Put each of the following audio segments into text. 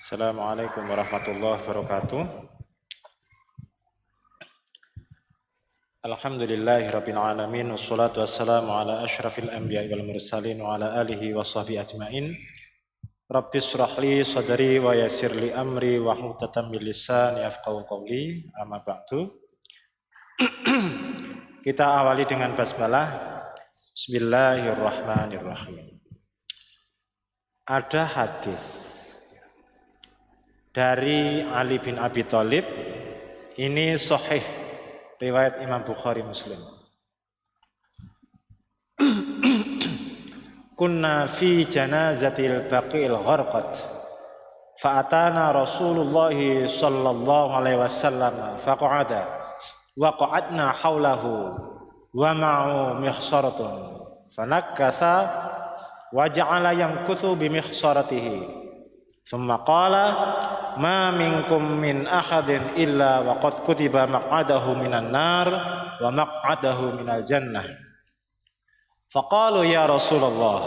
Assalamualaikum warahmatullahi wabarakatuh. Alhamdulillahirabbil alamin wassalatu wassalamu ala asyrafil anbiya'i wal mursalin wa ala alihi washabihi ajmain. Rabbis shrah li sadri wa yassir li amri wa hlul min lisani yafqahu qawli. Amma ba'du. Kita awali dengan basmalah. Bismillahirrahmanirrahim. Ada hadis dari Ali bin Abi Thalib, ini sahih riwayat Imam Bukhari Muslim. Kunna fi janazatil Baqi'il Gharqad fa'atana Rasulullah sallallahu alaihi wasallam faqa'ada wa qa'adna hawlahu wa ma'u mikhsaratun fanakkatha wa ja'ala yankuthu bi mikhsaratihi thumma qala ma minkum min ahadin illa wa qad kutiba maq'adahu minan nar wa maq'adahu minal jannah. Faqalu ya Rasulullah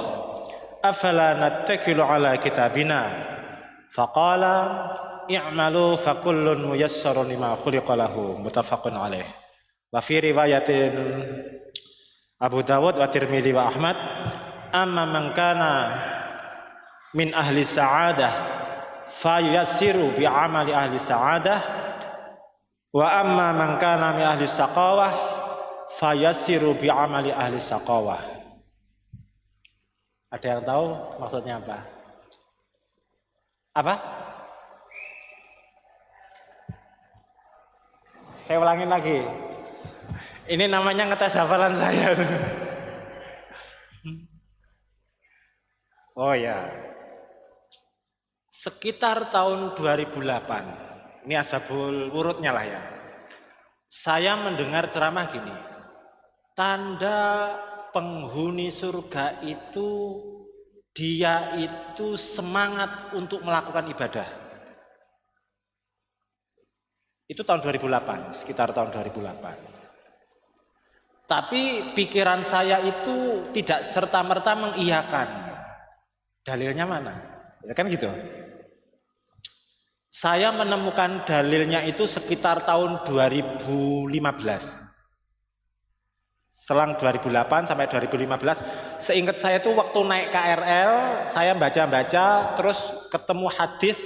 afala nattakilu ala kitabina. Faqala i'malu fakullun muyassarun lima khuliqa lahu. Muttafaqun alaih. Wa fi riwayatin Abu Dawud wa Tirmidzi wa Ahmad, amma man kana min ahli sa'adah fayyassiru bi amali ahli sa'adah wa amma man kana min ahli saqawah fayassiru bi amali ahli saqawah. Ada yang tahu maksudnya apa? Apa? Saya ulangin lagi. Ini namanya ngetes hafalan saya. Oh ya. Sekitar tahun 2008. Ini asbabul wurudnya lah ya. Saya mendengar ceramah gini. Tanda penghuni surga itu dia itu semangat untuk melakukan ibadah. Itu tahun 2008, sekitar tahun 2008. Tapi pikiran saya itu tidak serta-merta mengiyakan. Dalilnya mana? Ya kan gitu. Saya menemukan dalilnya itu sekitar tahun 2015. Selang 2008 sampai 2015, seingat saya itu waktu naik KRL, saya baca-baca terus ketemu hadis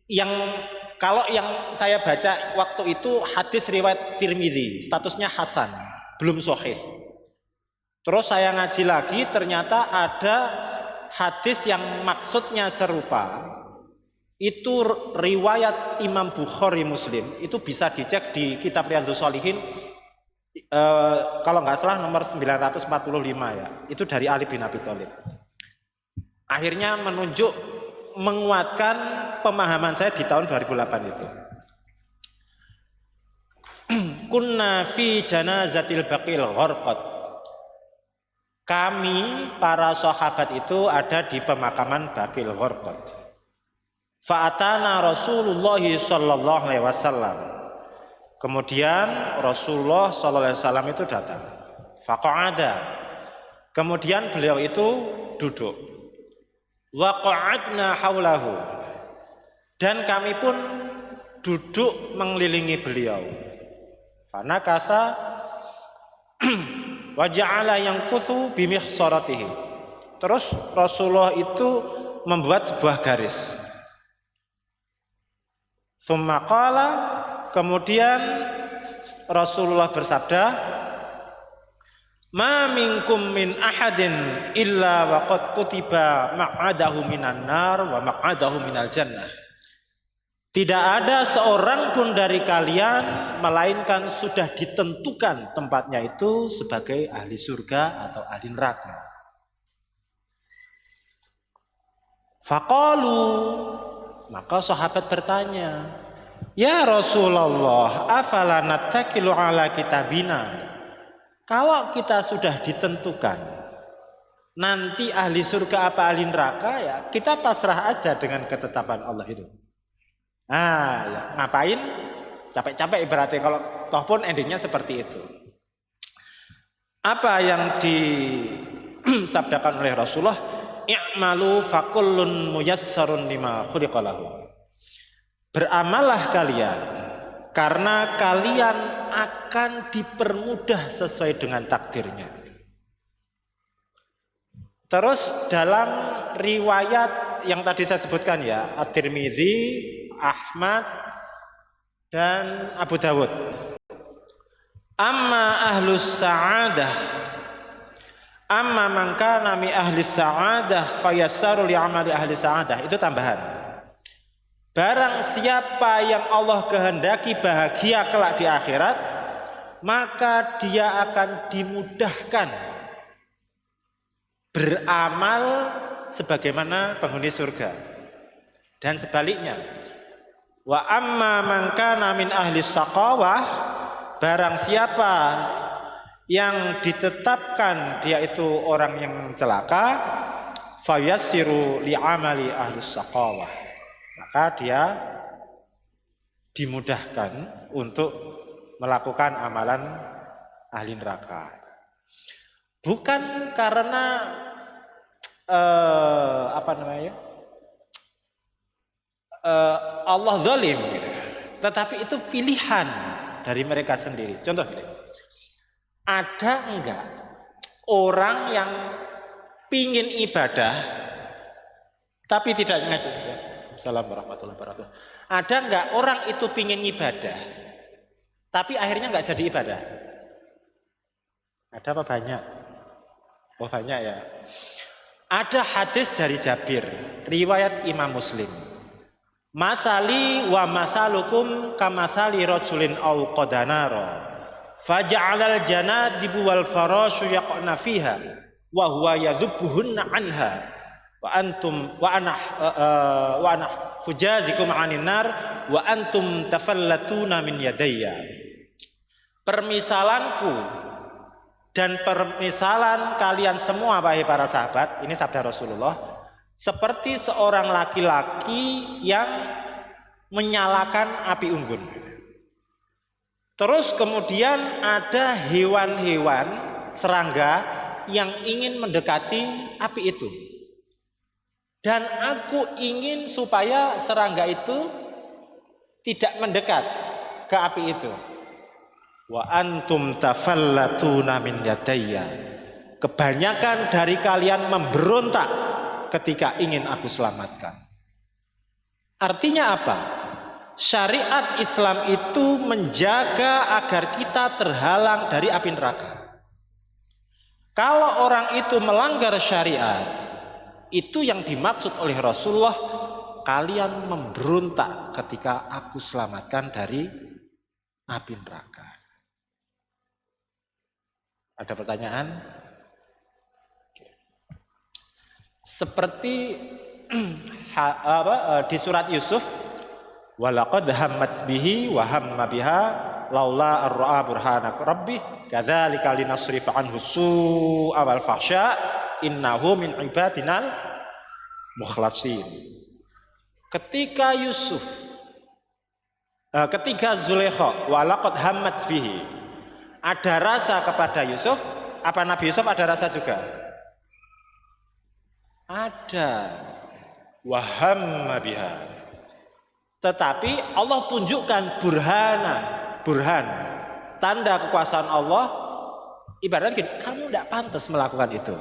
yang kalau yang saya baca waktu itu hadis riwayat Tirmidzi, statusnya hasan, belum sahih. Terus saya ngaji lagi, ternyata ada hadis yang maksudnya serupa. Itu riwayat Imam Bukhari Muslim, itu bisa dicek di kitab Riyadhus Shalihin, kalau nggak salah nomor 945 ya. Itu dari Ali bin Abi Thalib. Akhirnya menguatkan pemahaman saya di tahun 2008 itu. Kunna fi janazatil Baqi'il Gharqad. Kami para sahabat itu ada di pemakaman Baqi'il Gharqad. Fa'atana Rasulullah sallallahu alaihi wasallam. Kemudian Rasulullah sallallahu alaihi wasallam itu datang. Faqa'ada. Kemudian beliau itu duduk. Wa qa'adna haulahu. Dan kami pun duduk mengelilingi beliau. Fanakatha wa ja'ala yankuthu bi mikhsaratihi. Terus Rasulullah itu membuat sebuah garis. Tsumma qala, kemudian Rasulullah bersabda, ma minkum min ahadin illa wa qad kutiba maq'adahu minan nar wa maq'adahu minal jannah. Tidak ada seorang pun dari kalian melainkan sudah ditentukan tempatnya itu sebagai ahli surga atau ahli neraka. Faqalu, maka sahabat bertanya, ya Rasulullah, afala nattakilu ala kitabina. Kalau kita sudah ditentukan nanti ahli surga apa ahli neraka, ya kita pasrah aja dengan ketetapan Allah itu. Nah, ya, ngapain capek-capek ibaratnya, kalau toh pun endingnya seperti itu. Apa yang disabdakan oleh Rasulullah? I'malu fakullun muyassarun lima khuliqa lahu. Beramallah kalian, karena kalian akan dipermudah sesuai dengan takdirnya. Terus dalam riwayat yang tadi saya sebutkan ya, At-Tirmidzi, Ahmad, dan Abu Dawud. Amma ahlus sa'adah, amma man kana mi ahli sa'adah fayassaru li amali ahli sa'adah. Itu tambahan. Barang siapa yang Allah kehendaki bahagia kelak di akhirat, maka dia akan dimudahkan beramal sebagaimana penghuni surga. Dan sebaliknya, wa amma man kana min ahli saqawah, barang siapa yang ditetapkan dia itu orang yang celaka, fayassiru li amali ahli saqawah, maka dia dimudahkan untuk melakukan amalan ahli neraka. Bukan karena Allah zalim gitu. Tetapi itu pilihan dari mereka sendiri. Contoh gini. Ada enggak orang yang pingin ibadah tapi tidak ngaji? Assalamualaikum warahmatullahi wabarakatuh. Ada enggak orang itu pingin ibadah tapi akhirnya enggak jadi ibadah? Ada apa banyak? Oh banyak ya. Ada hadis dari Jabir, riwayat Imam Muslim. Masali wa masalukum kamasali rajulin aw qadanara faja'alal janadibu wal farashu yaqna fiha wa huwa yadhubbuhunna anha wa antum wa ana hujazikum 'anil nar wa antum tafallatuna min yadayya. Permisalanku dan permisalan kalian semua wahai para sahabat, ini sabda Rasulullah, seperti seorang laki-laki yang menyalakan api unggun. Terus kemudian ada hewan-hewan serangga yang ingin mendekati api itu. Dan aku ingin supaya serangga itu tidak mendekat ke api itu. Wa antum tafallatuna min yadayya. Kebanyakan dari kalian memberontak ketika ingin aku selamatkan. Artinya apa? Syariat Islam itu menjaga agar kita terhalang dari api neraka. Kalau orang itu melanggar syariat, itu yang dimaksud oleh Rasulullah, kalian memberontak ketika aku selamatkan dari api neraka. Ada pertanyaan? Seperti di surat Yusuf, walaqad hammat bihi wa hamma biha laula ar-ra'a burhana rabbih kadzalika linasrifa anhu su'a wal fahsya innahu min ibadinal mukhlasin. Ketika Zulaikha walaqad hammat bihi, ada rasa kepada Yusuf, apa Nabi Yusuf ada rasa juga? Ada. Wahamma biha. Tetapi Allah tunjukkan burhan, tanda kekuasaan Allah. Ibaratnya gini, kamu tidak pantas melakukan itu.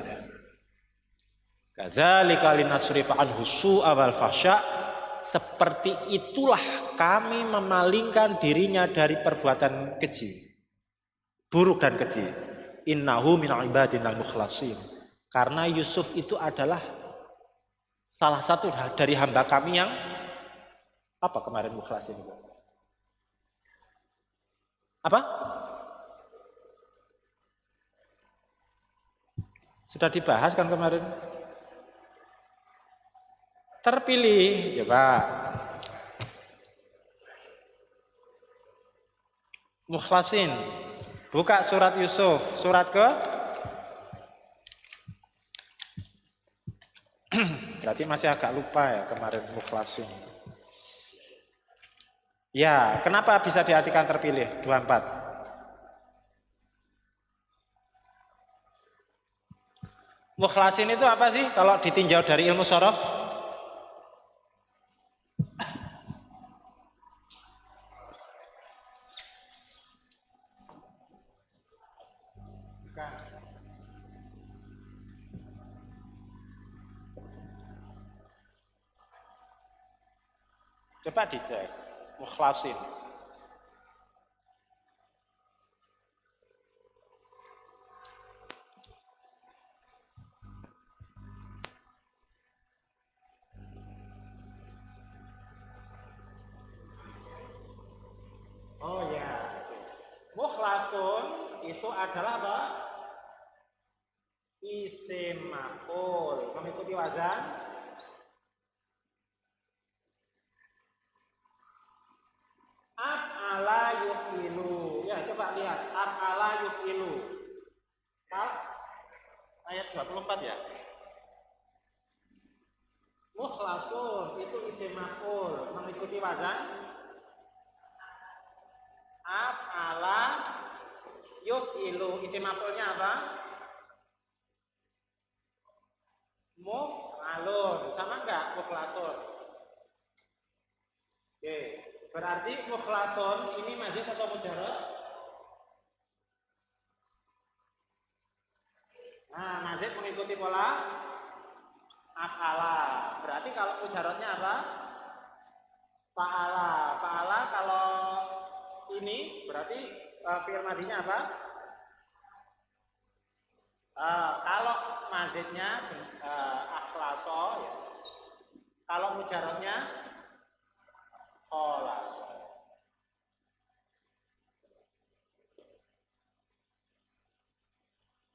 Kadzalika linasrifa anhu su'a wal fahsya. Seperti itulah kami memalingkan dirinya dari perbuatan keji, buruk dan keji. Innahu min ibadinal mukhlasin. Karena Yusuf itu adalah salah satu dari hamba kami yang apa kemarin mukhlasin itu? Apa? Sudah dibahas kan kemarin? Terpilih, ya Pak. Mukhlasin. Buka surat Yusuf, surat ke berarti masih agak lupa ya kemarin mukhlasin. Ya, kenapa bisa diartikan terpilih? 24. Mukhlasin itu apa sih kalau ditinjau dari ilmu shorof? Coba dicek. Mukhlasin. Oh ya. Mukhlasun itu adalah apa? Isim maf'ul. Mengikuti wazan af'ala yuf'ilu. Ya, coba lihat. Af'ala yuf'ilu. Ayat 24 ya. Mukhlasun itu isim maf'ul. Mengikuti wazan af'ala yuf'ilu. Isim maf'ulnya apa? Muf'alun. Sama enggak mukhlasun? Oke. Berarti mukhlasun ini mazid atau mujarrad? Nah, mazid mengikuti pola af'ala. Berarti kalau mujarradnya apa? Fa'ala. Fa'ala kalau ini berarti fi'il madinya apa? Kalau mazidnya akhlaso ya. Kalau mujarradnya kholaso.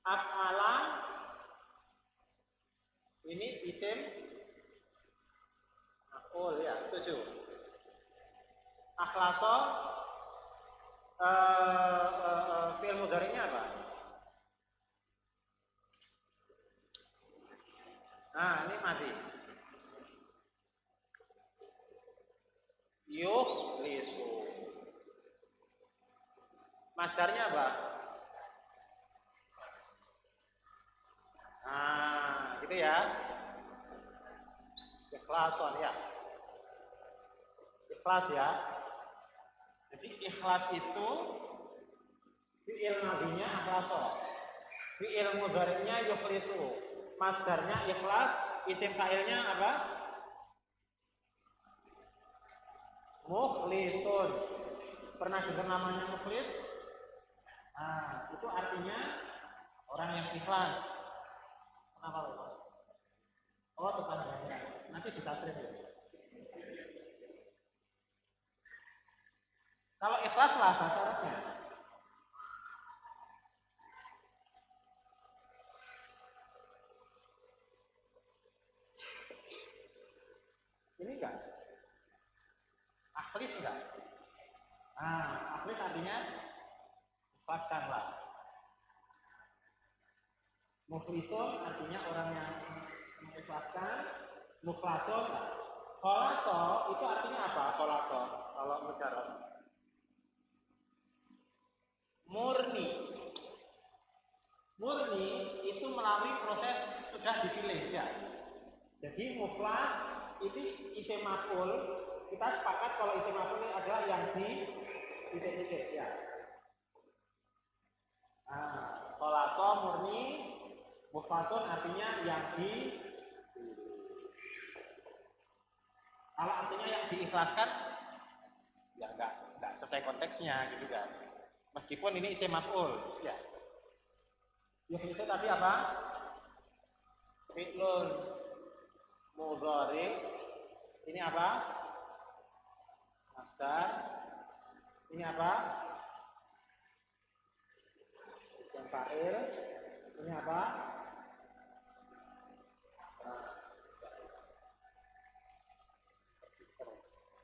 Af'ala ini isim maf'ul ya, setuju. Akhlaso fi'il mudhari'nya apa? Nah, ini madi. Yukhlisu. Masdarnya apa? Nah, gitu ya. Ikhlason ya. Ikhlas ya. Jadi ikhlas itu fi'il madinya akhlaso. Fi'il mudhari'nya yukhlisu. Masdarnya ikhlas, isim fa'ilnya apa? Mukhlisun. Pernah dengar namanya mukhlis? Nah, itu artinya orang yang ikhlas. Kenapa Pak? Oh, tetangganya. Nanti ditasrif ya. Kalau ikhlas lah bahasa Arabnya. Ini enggak? Akhlis enggak? Nah, akhlis artinya ikhlaskanlah. Mukhlisun artinya orang yang mengikhlaskan. Mukhlasun. Kholaso itu artinya apa? Kholaso kalau mujarrad. Murni. Murni itu melalui proses sudah dipilih ya. Jadi mukhlas itu isim maf'ul. Kita sepakat kalau isim maf'ul adalah yang di titik-titik ya. Nah, kholaso murni, mukhlasun artinya yang di. Kalau artinya yang diikhlaskan, ya enggak sesuai konteksnya gitu kan. Meskipun ini isim maf'ul, ya. Yang itu tadi apa? Fi'lun mudhari. Ini apa? Masdar. Ini apa? Yang fa'il. Ini apa?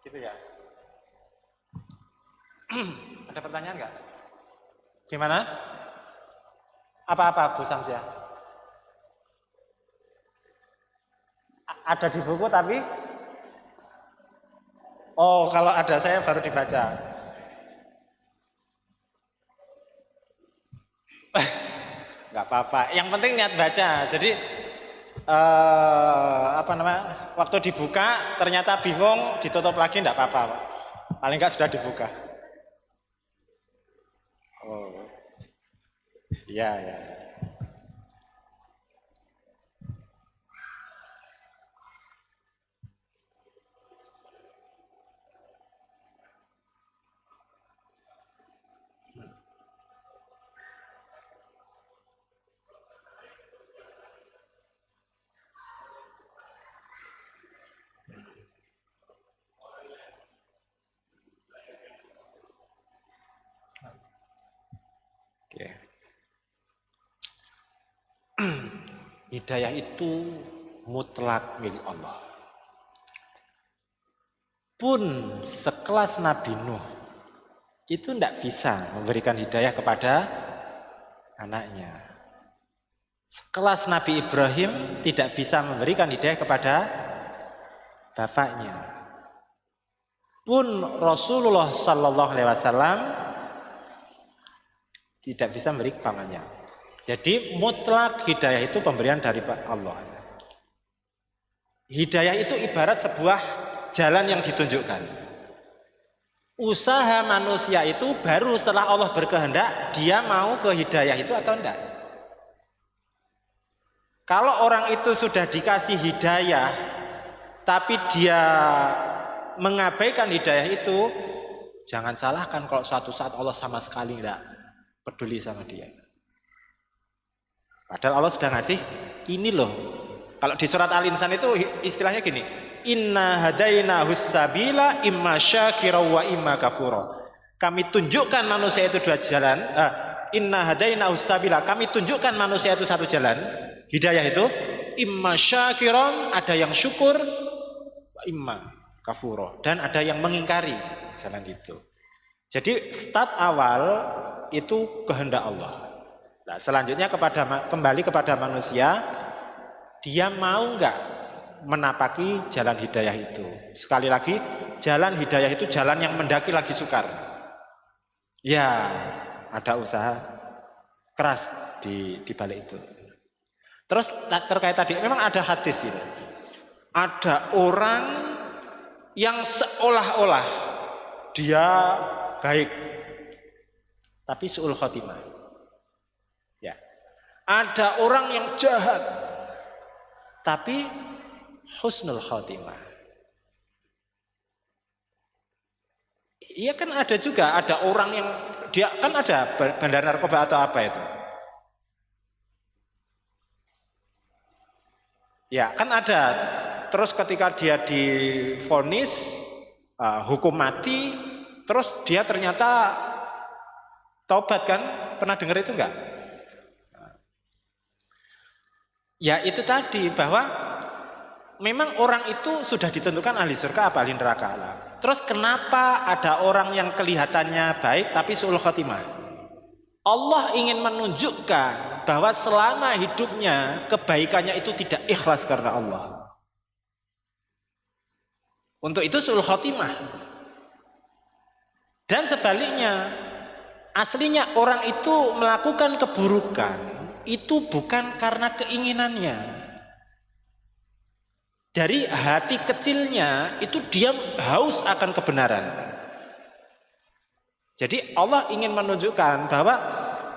Gitu ya. Ada pertanyaan nggak? Gimana? Apa-apa Bu Samsia? Ada di buku tapi oh, kalau ada saya baru dibaca. Nggak apa-apa. Yang penting niat baca. Jadi waktu dibuka ternyata bingung, ditutup lagi nggak apa-apa. Paling nggak sudah dibuka. Oh, iya ya. hidayah itu mutlak milik Allah. Pun sekelas Nabi Nuh itu tidak bisa memberikan hidayah kepada anaknya. Sekelas Nabi Ibrahim tidak bisa memberikan hidayah kepada bapaknya. Pun Rasulullah Sallallahu Alaihi Wasallam tidak bisa memberi pamannya. Jadi mutlak hidayah itu pemberian dari Allah. Hidayah itu ibarat sebuah jalan yang ditunjukkan. Usaha manusia itu baru setelah Allah berkehendak dia mau ke hidayah itu atau enggak. Kalau orang itu sudah dikasih hidayah tapi dia mengabaikan hidayah itu, jangan salahkan kalau suatu saat Allah sama sekali enggak peduli sama dia. Padahal Allah sudah ngasih ini loh. Kalau di surat Al-Insan itu istilahnya gini, inna hadainahus sabila imma syakira wa imma kafura. Kami tunjukkan manusia itu dua jalan. Inna hadainahus sabila, kami tunjukkan manusia itu satu jalan. Hidayah itu imma syakiran, ada yang syukur, wa imma kafura, dan ada yang mengingkari jalan itu. Jadi start awal itu kehendak Allah. Nah, selanjutnya kembali kepada manusia, dia mau enggak menapaki jalan hidayah itu. Sekali lagi, jalan hidayah itu jalan yang mendaki lagi sukar. Ya, ada usaha keras di balik itu. Terus terkait tadi, memang ada hadis ini. Ada orang yang seolah-olah dia baik, tapi su'ul khotimah. Ya. Ada orang yang jahat, tapi husnul khotimah. Iya kan ada juga, ada orang yang dia kan ada bandar narkoba atau apa itu. Ya kan ada. Terus ketika dia divonis hukum mati, terus dia ternyata taubat kan? Pernah dengar itu enggak? Ya itu tadi, bahwa memang orang itu sudah ditentukan ahli surga apa ahli neraka lah. Terus kenapa ada orang yang kelihatannya baik tapi su'ul khotimah? Allah ingin menunjukkan bahwa selama hidupnya kebaikannya itu tidak ikhlas karena Allah. Untuk itu su'ul khotimah. Dan sebaliknya, aslinya orang itu melakukan keburukan itu bukan karena keinginannya. Dari hati kecilnya itu dia haus akan kebenaran. Jadi Allah ingin menunjukkan bahwa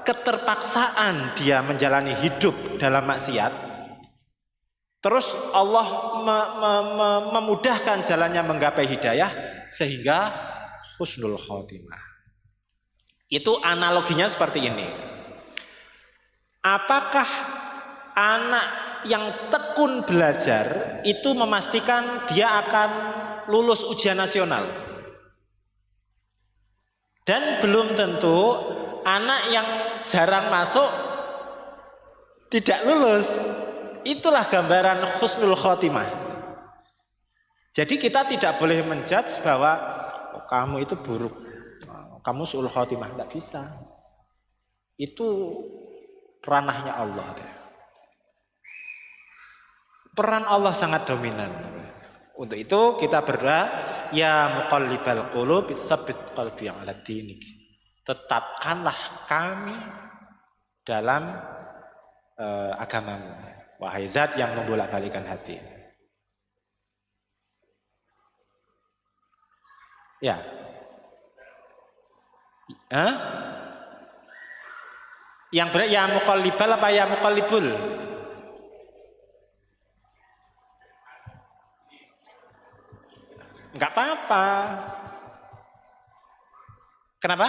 keterpaksaan dia menjalani hidup dalam maksiat, terus Allah memudahkan jalannya menggapai hidayah sehingga husnul khotimah. Itu analoginya seperti ini. Apakah anak yang tekun belajar itu memastikan dia akan lulus ujian nasional? Dan belum tentu anak yang jarang masuk tidak lulus. Itulah gambaran husnul khotimah. Jadi kita tidak boleh menjudge bahwa kamu itu buruk, kamu su'ul khotimah, tidak bisa. Itu ranahnya Allah. Peran Allah sangat dominan. Untuk itu kita berdoa, ya muqallibal qulub tsabbit qalbi 'ala dinik. Tetapkanlah kami dalam agamamu, wahai zat yang membolak-balikan hati. Ya. Yang benar ya muqallibal apa ya muqallibul? Enggak apa-apa. Kenapa?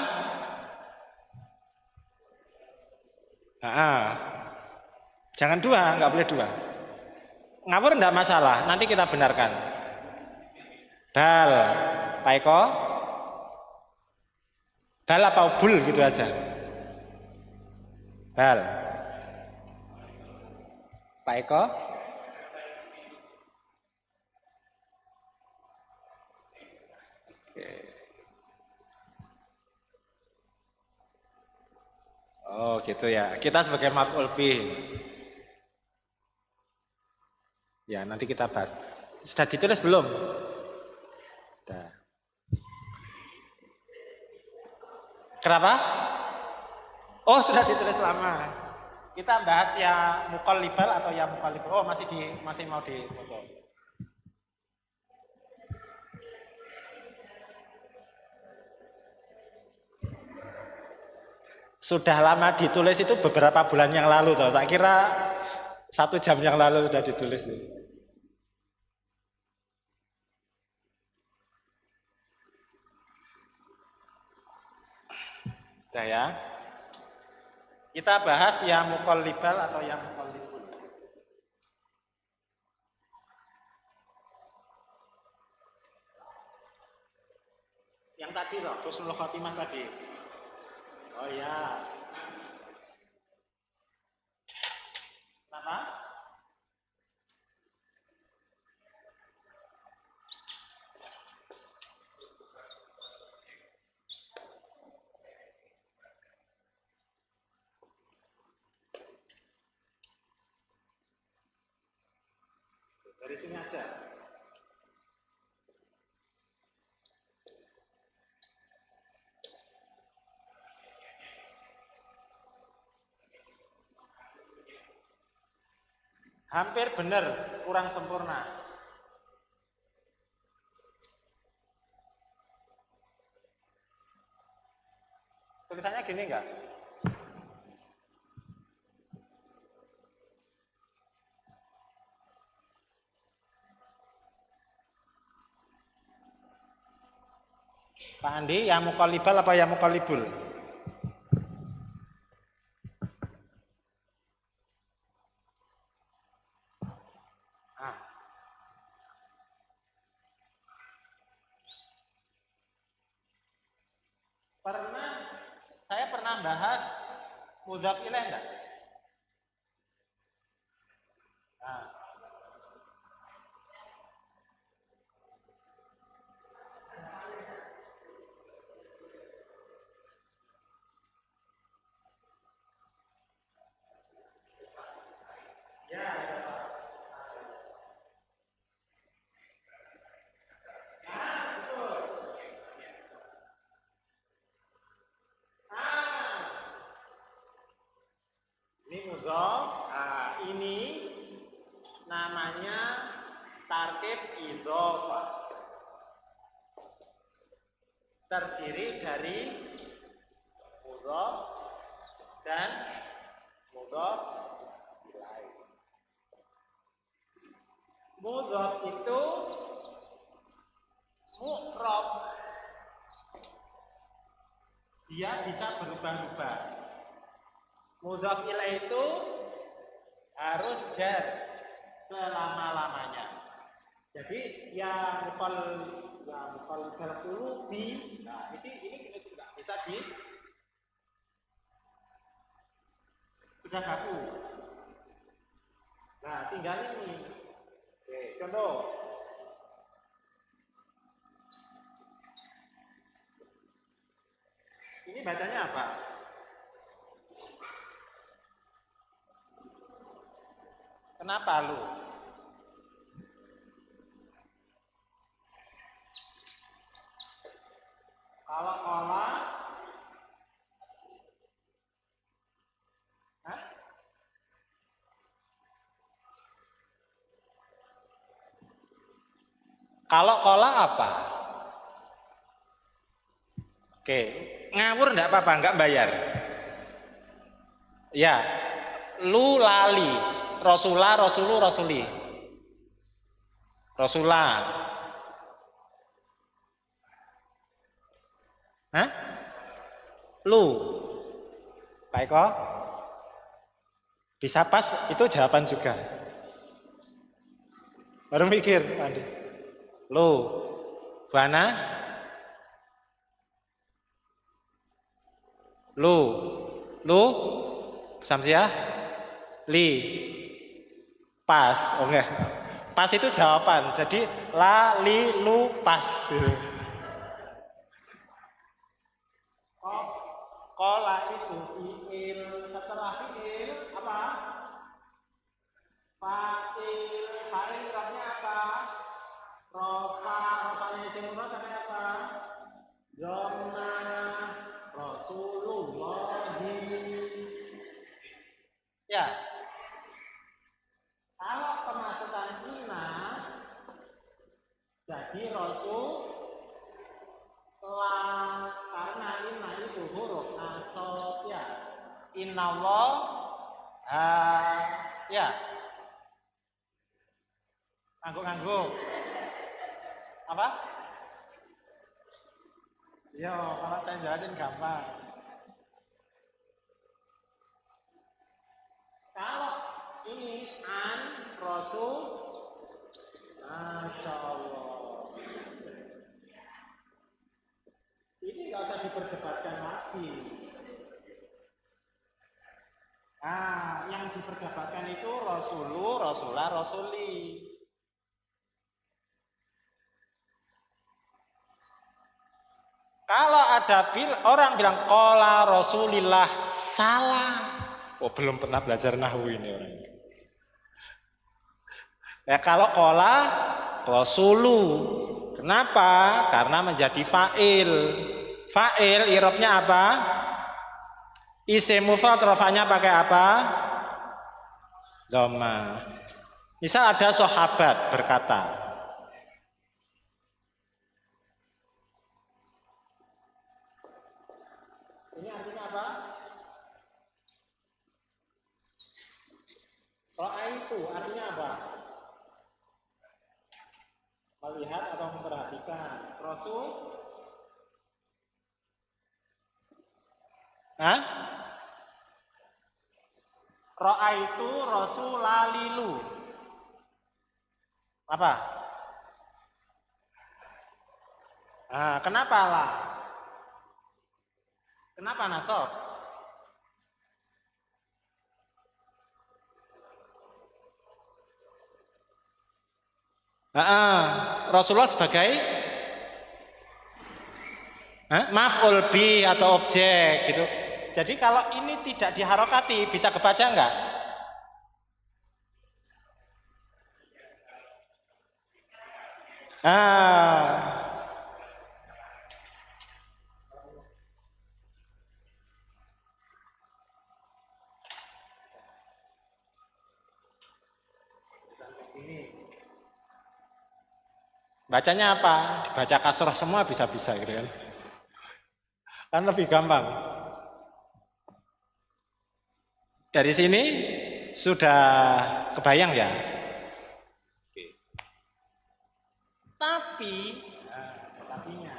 Jangan dua, enggak boleh dua. Ngawur enggak masalah, nanti kita benarkan. Bal, Pak Eko? Bal apa bul gitu aja? Bal. Pak Eko? Oke. Oh gitu ya. Kita sebagai maf'ul bih. Ya nanti kita bahas. Sudah ditulis belum? Sudah. Kenapa? Oh sudah ditulis lama. Kita bahas ya muqallibal atau ya muqallibal. Oh masih mau foto. Sudah lama ditulis itu beberapa bulan yang lalu toh. Tak kira 1 jam yang lalu sudah ditulis nih. Nah ya. Kita bahas ya muqallibal atau ya muqallibul. Yang tadi loh, husnul khotimah tadi. Oh ya. Kenapa? Dari sini aja. Hampir benar, kurang sempurna. Tulisannya gini enggak? Pak Andi, ya muqallibal apa ya muqallibul? Saya pernah bahas mudhaf ilaih enggak? Nah. Ini mudhaf, ini namanya tarkib idhofah. Terdiri dari mudhaf dan mudhaf ilaih. Mudhaf itu mu'rab. Dia bisa berubah-ubah. Mudhaf ilaih itu harus jar selama-lamanya. Jadi yang muqallibal qulubi, nah ini tidak bisa sudah baku. Nah, tinggal ini. Oke, contoh. Ini bacanya apa? Kenapa lu? Kalau kola, kalau kola apa? Oke, ngawur enggak apa-apa, enggak bayar. Ya, lu lali, Rasulullah, Rasulu, Rasuli. Rasulullah. Hah? Lu. Pak Eko? Bisa pas, itu jawaban juga. Baru mikir, Andi. Lu. Bana? Lu. Samsiah? Li. Pas, oke. Pas itu jawaban. Jadi la li lu pas. Kola itu fiil, setelah fiil apa? Fa'il irobnya apa? Rofanya itu namanya apa? Dhamma Rasulullahi. Ya. Kalau kemasukan inna jadi Rasul karena inna itu huruf nasab ya. Innallah ya. Ngangguk-ngangguk. Apa? Yo, kalau saya jelasin gampang. Kalau ini an Rasul, Masya Allah. Ini nggak usah diperdebatkan lagi. Nah, yang diperdebatkan itu Rasulu, Rasulah, Rasuli. Kalau ada orang bilang qala Rasulillah, salah. Oh, belum pernah belajar nahwu ini orang. Ya kalau qala Rasulu. Kenapa? Karena menjadi fa'il. Fa'il irobnya apa? Isim mufrad rafanya pakai apa? Dhamma. Misal ada sahabat berkata, ini artinya apa? Ro'a itu artinya apa? Melihat atau memperhatikan. Rasul? Hah? Ro'a itu Rasulalilu. Apa? Nah, kenapa lah? Kenapa nasab? Rasulullah sebagai maf'ul bi atau objek gitu. Jadi kalau ini tidak diharokati bisa kebaca enggak? Bacanya apa? Dibaca kasroh semua bisa-bisa gitu kan. Kan lebih gampang. Dari sini sudah kebayang ya? Oke. Tapinya.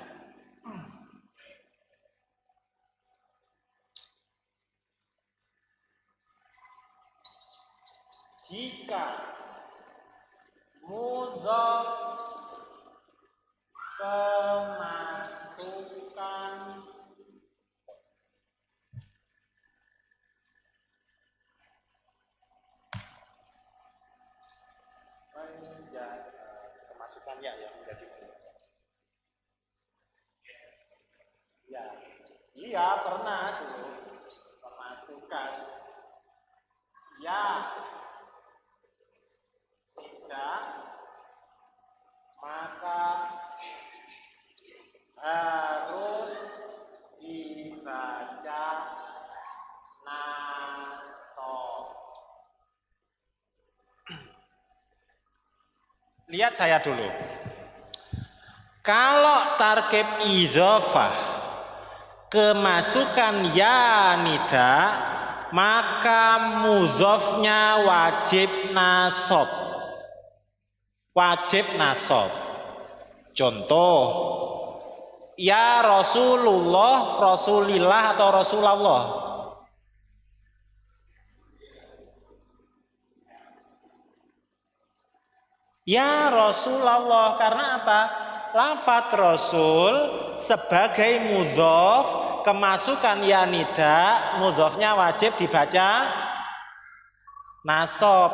Jika mudhaf kemasukan kemasukan ya menjadi ya iya pernah dulu kemasukan ya tidak maka harus dibaca nasab. Lihat saya dulu. Kalau tarkib idhofah kemasukan ya nida, maka mudhofnya wajib nasab. Wajib nasab. Contoh, ya Rasulullah, Rasulillah atau Rasulullah. Ya Rasulullah, karena apa? Lafadz Rasul sebagai mudhof kemasukan ya nida, mudhofnya wajib dibaca nasab.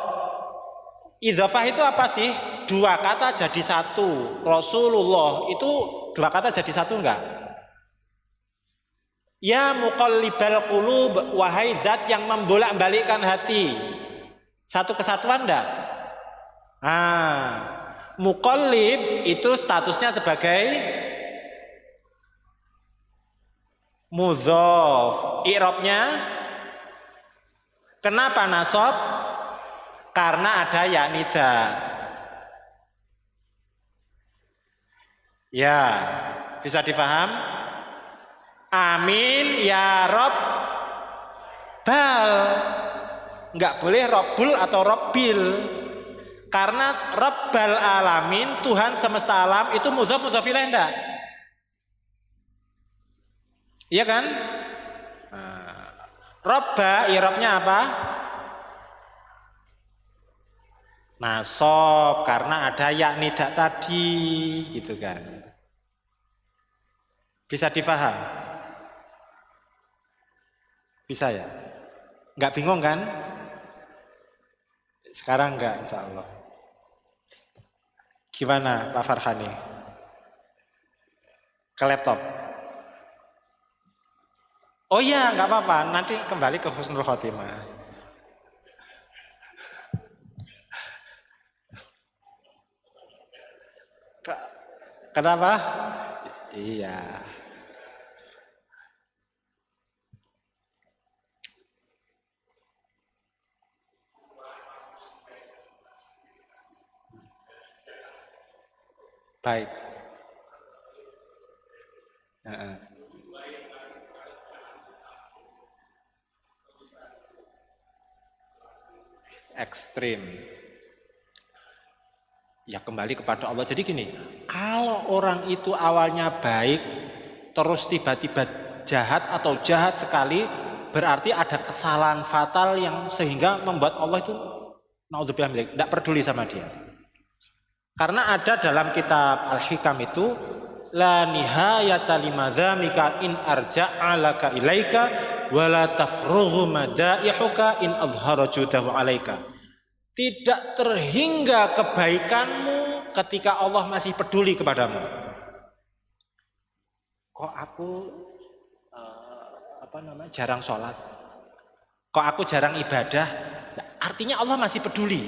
Idzafah itu apa sih? Dua kata jadi satu. Rasulullah itu dua kata jadi satu enggak? Ya muqallibal qulub, wahai zat yang membolak-balikkan hati. Satu kesatuan enggak? Muqallib itu statusnya sebagai mudhof. I'rabnya kenapa nasab? Karena ada ya nida. Ya, bisa difaham? Amin ya Rob bal. Enggak boleh Robbul atau Robbil. Karena Rabbal alamin, Tuhan semesta alam itu mudhof mudhof ilaih enggak? Iya kan? Robba i'rabnya apa? Nasab, karena ada ya nida tadi, gitu kan. Bisa difaham? Bisa ya? Enggak bingung kan? Sekarang enggak, insya Allah. Gimana Pak Farhani? Ke laptop? Oh iya, enggak apa-apa. Nanti kembali ke husnul khotimah. Kenapa? Iya. Baik. Ekstrim. Ya kembali kepada Allah. Jadi gini, kalau orang itu awalnya baik, terus tiba-tiba jahat atau jahat sekali, berarti ada kesalahan fatal yang sehingga membuat Allah itu naudzubillah tidak peduli sama dia. Karena ada dalam kitab Al-Hikam itu la nihayata limadzamika in arja'alaka ilaika wala tafrughu madaihuka in adhara judahu alaika. Tidak terhingga kebaikanmu ketika Allah masih peduli kepadamu. Kok aku jarang sholat? Kok aku jarang ibadah? Nah, artinya Allah masih peduli.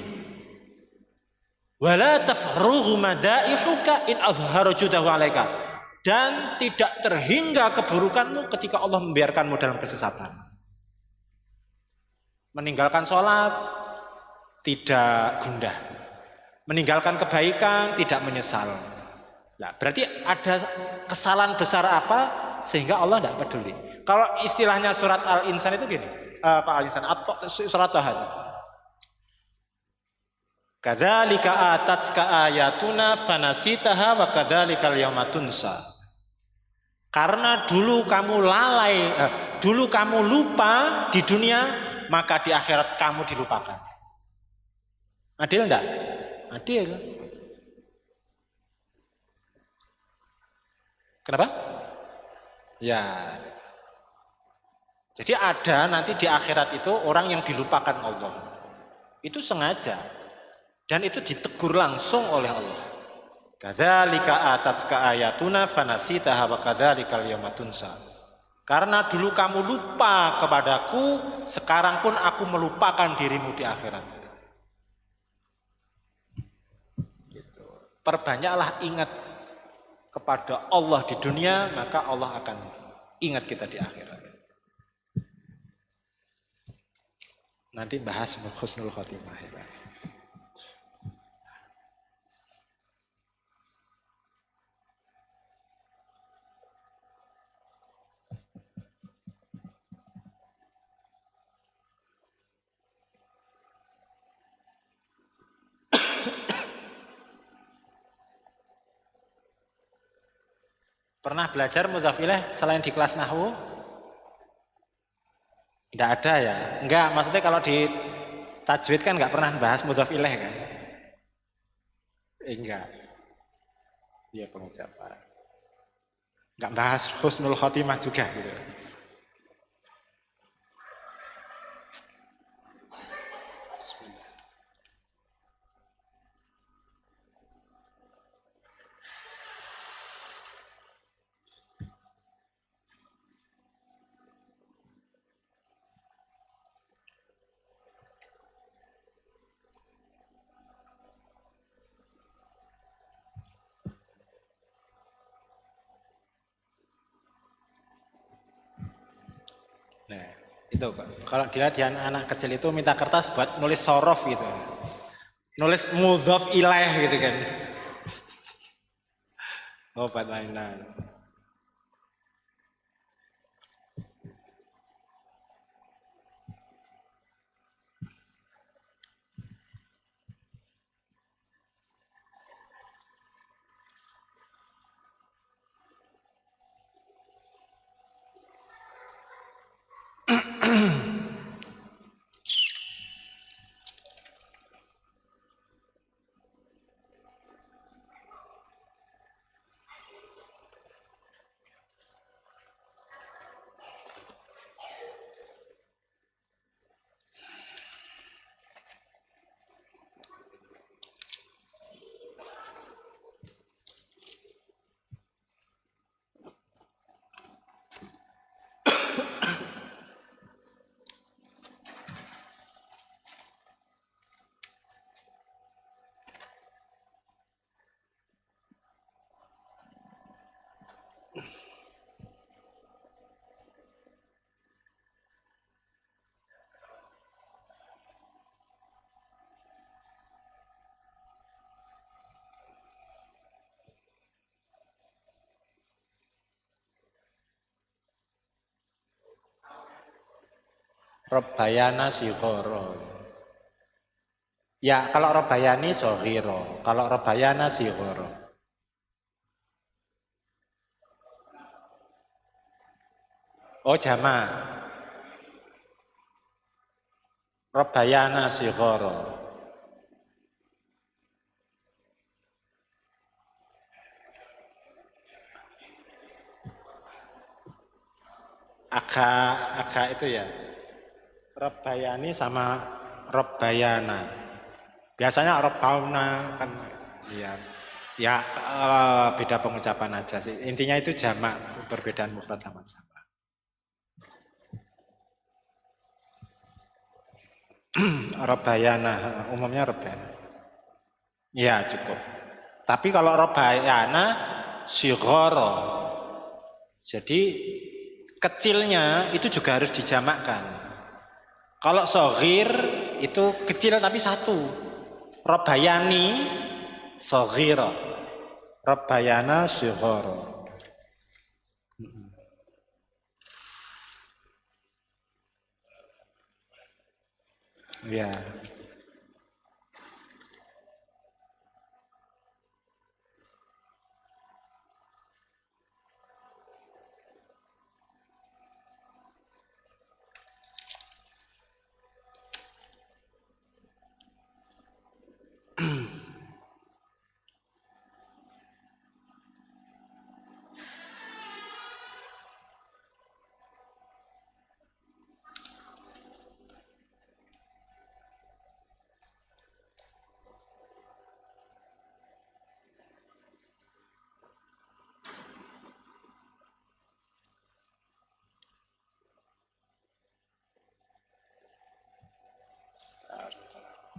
Wala tafrughu madaihuka in adhara judahu alaika. Dan tidak terhingga keburukanmu ketika Allah membiarkanmu dalam kesesatan. Meninggalkan sholat tidak gundah, meninggalkan kebaikan tidak menyesal. Nah, berarti ada kesalahan besar apa sehingga Allah tidak peduli. Kalau istilahnya surat Al-Insan itu gini, Pak Al-Insan atau surat Taha. Kadzalika atatska ayatuna fanasitaha wa kadzalikal yauma tunsa. Karena dulu kamu lalai, dulu kamu lupa di dunia, maka di akhirat kamu dilupakan. Adil enggak? Adil. Kenapa? Ya. Jadi ada nanti di akhirat itu orang yang dilupakan Allah. Itu sengaja. Dan itu ditegur langsung oleh Allah. Kadzalika atatska ayatuna fanasitaha wa kadzalikal yauma tunsa. Karena dulu kamu lupa kepadaku, sekarang pun aku melupakan dirimu di akhirat. Perbanyaklah ingat kepada Allah di dunia, maka Allah akan ingat kita di akhirat. Nanti bahas husnul khotimah. Pernah belajar mudhaf ilaih selain di kelas nahwu? Tidak ada ya? Enggak, maksudnya kalau di tajwid kan enggak pernah bahas mudhaf ilaih kan? Enggak. Iya pengucapan. Enggak bahas husnul khotimah juga gitu. Nah, itu Pak. Kalau dilihat di anak kecil itu minta kertas buat nulis sorof gitu. Nulis mudhof ilaih gitu kan. Obat mainan. Robayana sigoro. Ya, kalau robayani sohiro. Kalau robayana sigoro. Oh, jamak. Robayana sigoro. Agak itu ya. Robayani sama robayana. Biasanya robauna kan ya. Ya beda pengucapan aja sih. Intinya itu jamak, perbedaan mufrad sama jamak. Robayana, umumnya robayana. Ya cukup. Tapi kalau robayana sigoro. Jadi kecilnya itu juga harus dijamakkan. Kalau sohir itu kecil tapi satu. Robayani sohiro. Robayana sigoro. Ya.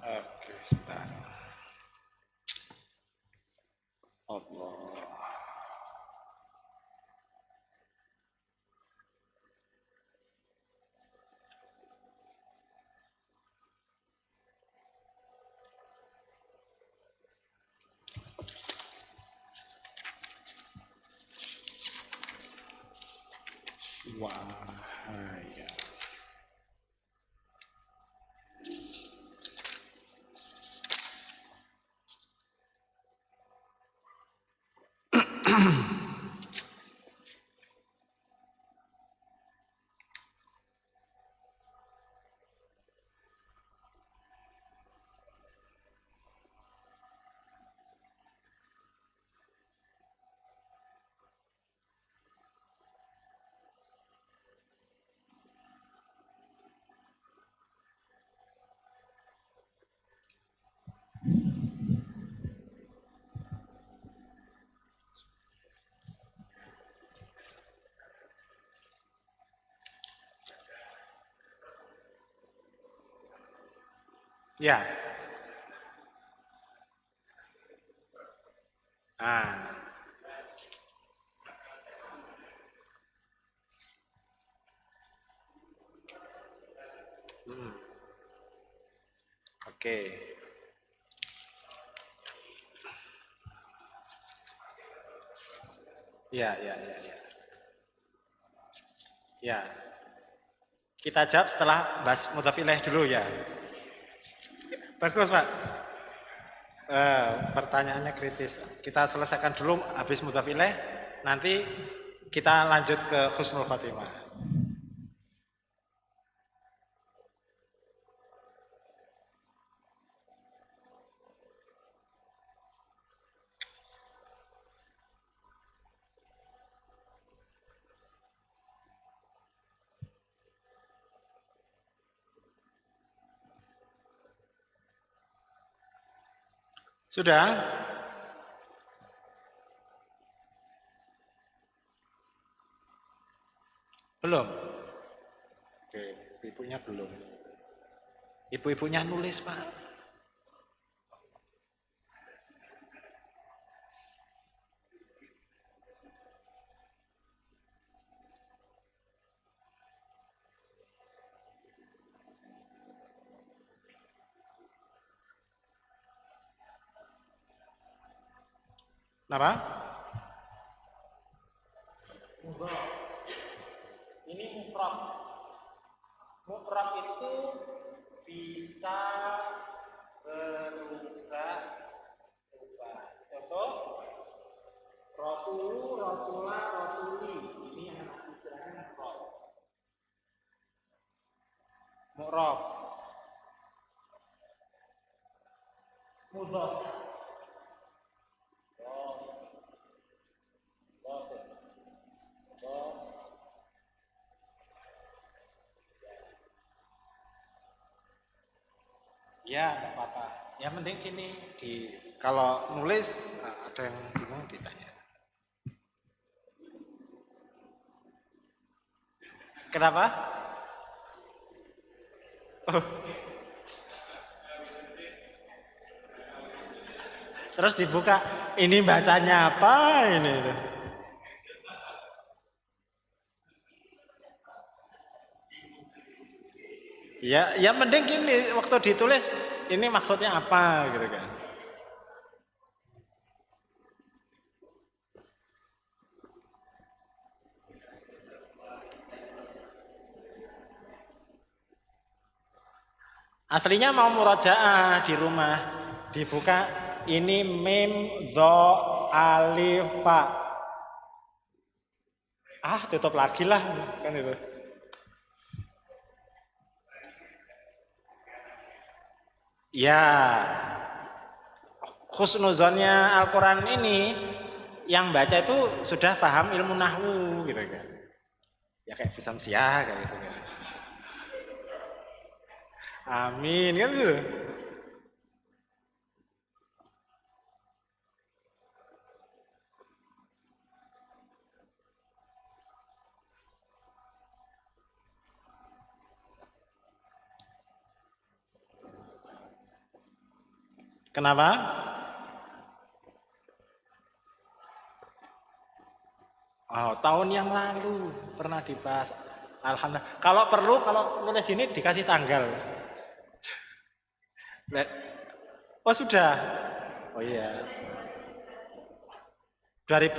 Oke, sebentar. Allah. Wahaya. Ya. Ah. Oke. Ya, ya, ya, ya. Ya. Kita jawab setelah bahas mudhaf ilaih dulu ya. Bagus, Pak. Pertanyaannya kritis. Kita selesaikan dulu habis mudhaf ilaih, nanti kita lanjut ke husnul khotimah. Sudah? Belum? Oke, ibunya belum. Ibu-ibunya nulis, Pak. Kenapa? Ini mufrad. Mufrad itu bisa berubah. Contoh, rotulu, rotula, rotuli. Ini yang istilahnya mufrad. Mu'rab. Mudhaf. Ya, nggak apa-apa. Yang penting gini, kalau nulis ada yang bingung ditanya. Kenapa? Oh. Terus dibuka, ini bacanya apa ini? Ya, yang penting gini, waktu ditulis ini maksudnya apa gitu kan. Aslinya mau murojaah di rumah, dibuka ini mim dho alif fa. Tutup lagi lah kan itu. Ya, husnuzonnya Al-Quran ini yang baca itu sudah paham ilmu nahwu gitu kan. Ya kayak Bisamsiah kayak gitu kan. Amin kan gitu. Kenapa? Oh, tahun yang lalu pernah dibahas. Alhamdulillah. Kalau perlu, kalau nulis ini dikasih tanggal. Oh sudah. Oh iya. 2000?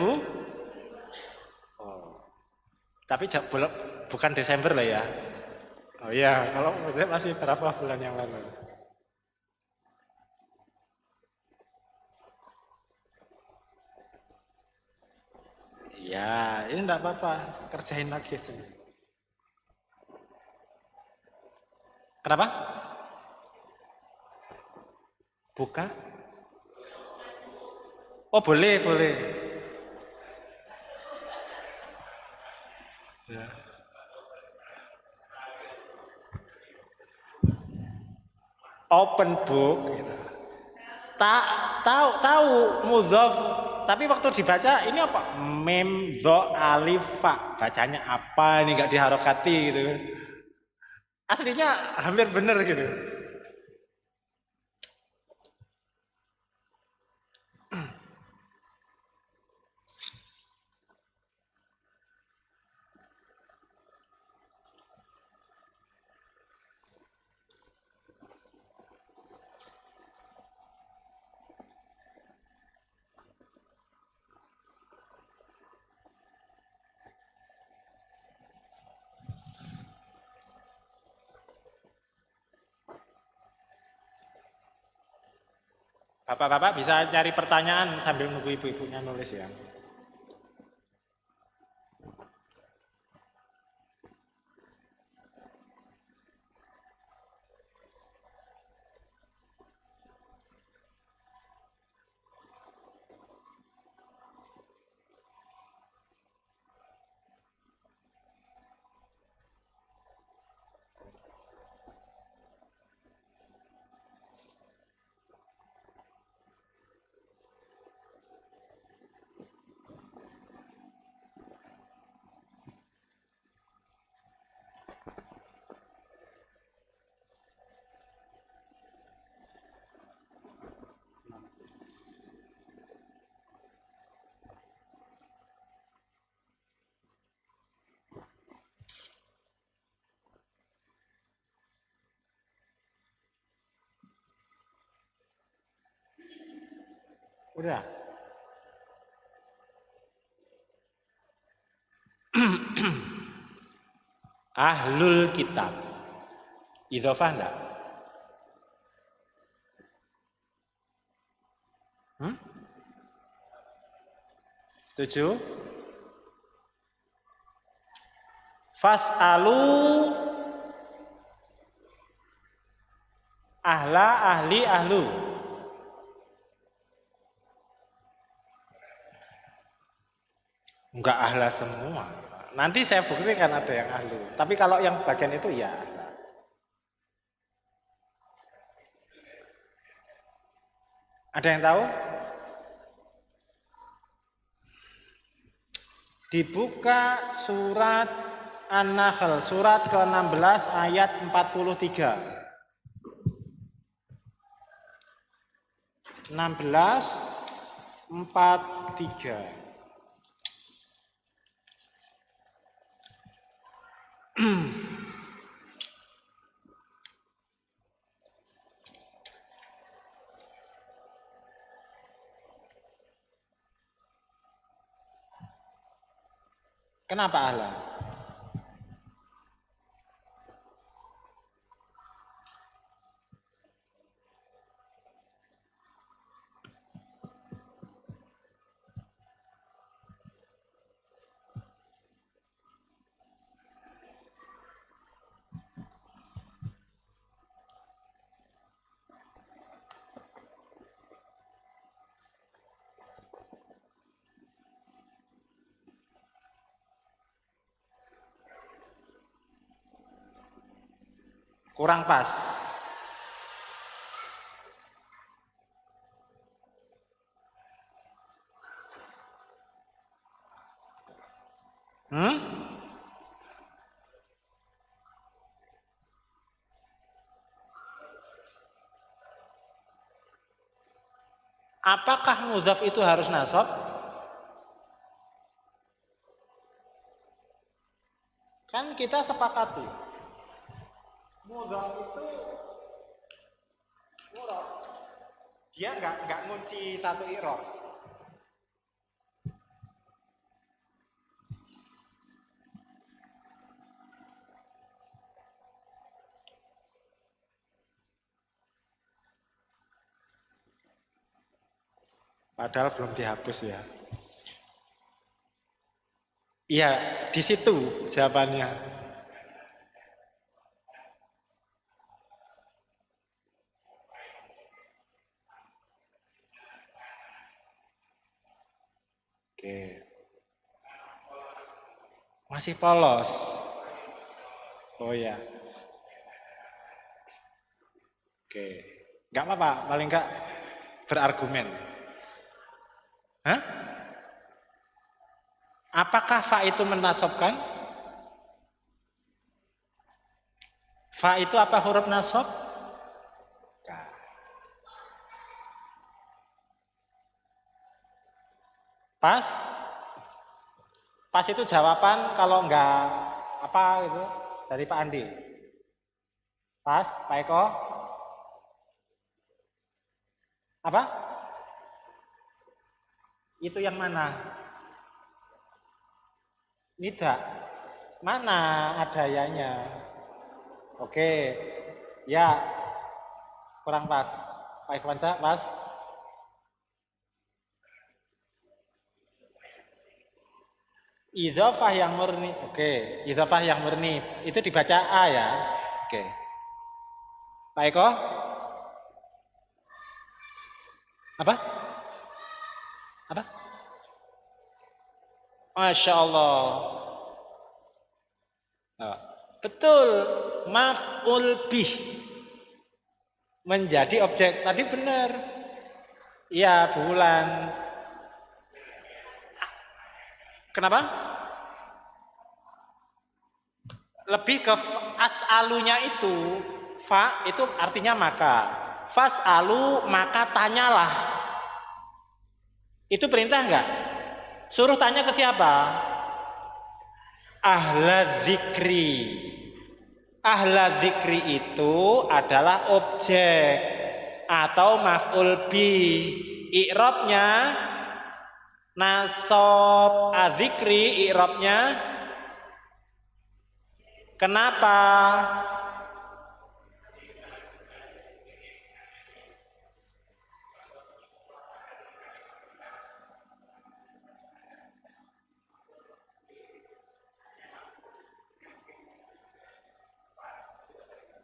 Oh. Tapi bukan Desember lah ya. Oh iya, kalau masih berapa bulan yang lalu? Ya, ini enggak apa-apa, kerjain lagi aja. Kenapa? Buka? Oh boleh, boleh. Ya. Open book. Gitu. Tahu mudhof, tapi waktu dibaca ini apa? Mem dho alif fa. Bacanya apa ini nggak diharokati gitu. Aslinya hampir bener gitu. Bapak-bapak bisa cari pertanyaan sambil nunggu ibu-ibunya nulis ya. Udah. Ahlul kitab. Idhofah enggak? Setuju? Fas'alu ahla ahli ahlu. Enggak ahla semua. Nanti saya buktikan ada yang ahlu. Tapi kalau yang bagian itu ya ahla. Ada yang tahu? Dibuka surat An-Nahl, surat ke-16 ayat 43. 16:43. Kenapa ahla? Kurang pas. Apakah mudhaf itu harus nasab? Kan kita sepakati. Mudhaf itu murad. Dia nggak ngunci satu i'rab. Padahal belum dihapus ya. Iya, di situ jawabannya. Oke. Masih polos. Oh ya. Oke. Enggak apa-apa, paling enggak berargumen. Hah? Apakah fa itu menasabkan? Fa itu apa huruf nasab? Pas? Pas itu jawaban kalau enggak apa itu dari Pak Andi. Pas, Pak Eko? Apa? Itu yang mana? Tidak. Mana adayanya? Oke. Ya. Kurang pas. Pak Ikhwansa, pas? Idzafah yang murni. Oke, idzafah yang murni itu dibaca A ya. Oke. Pak Eko? Apa? Apa? Masya Allah. Oh, betul, maf'ul bih menjadi objek. Tadi benar. Iya, bulan. Kenapa? Lebih ke as'alunya itu, fa itu artinya maka. Fas'alu maka tanyalah. Itu perintah enggak? Suruh tanya ke siapa? Ahla dzikri. Ahla dzikri itu adalah objek atau maf'ul bi. I'rabnya nasab, adzikri i'rabnya kenapa?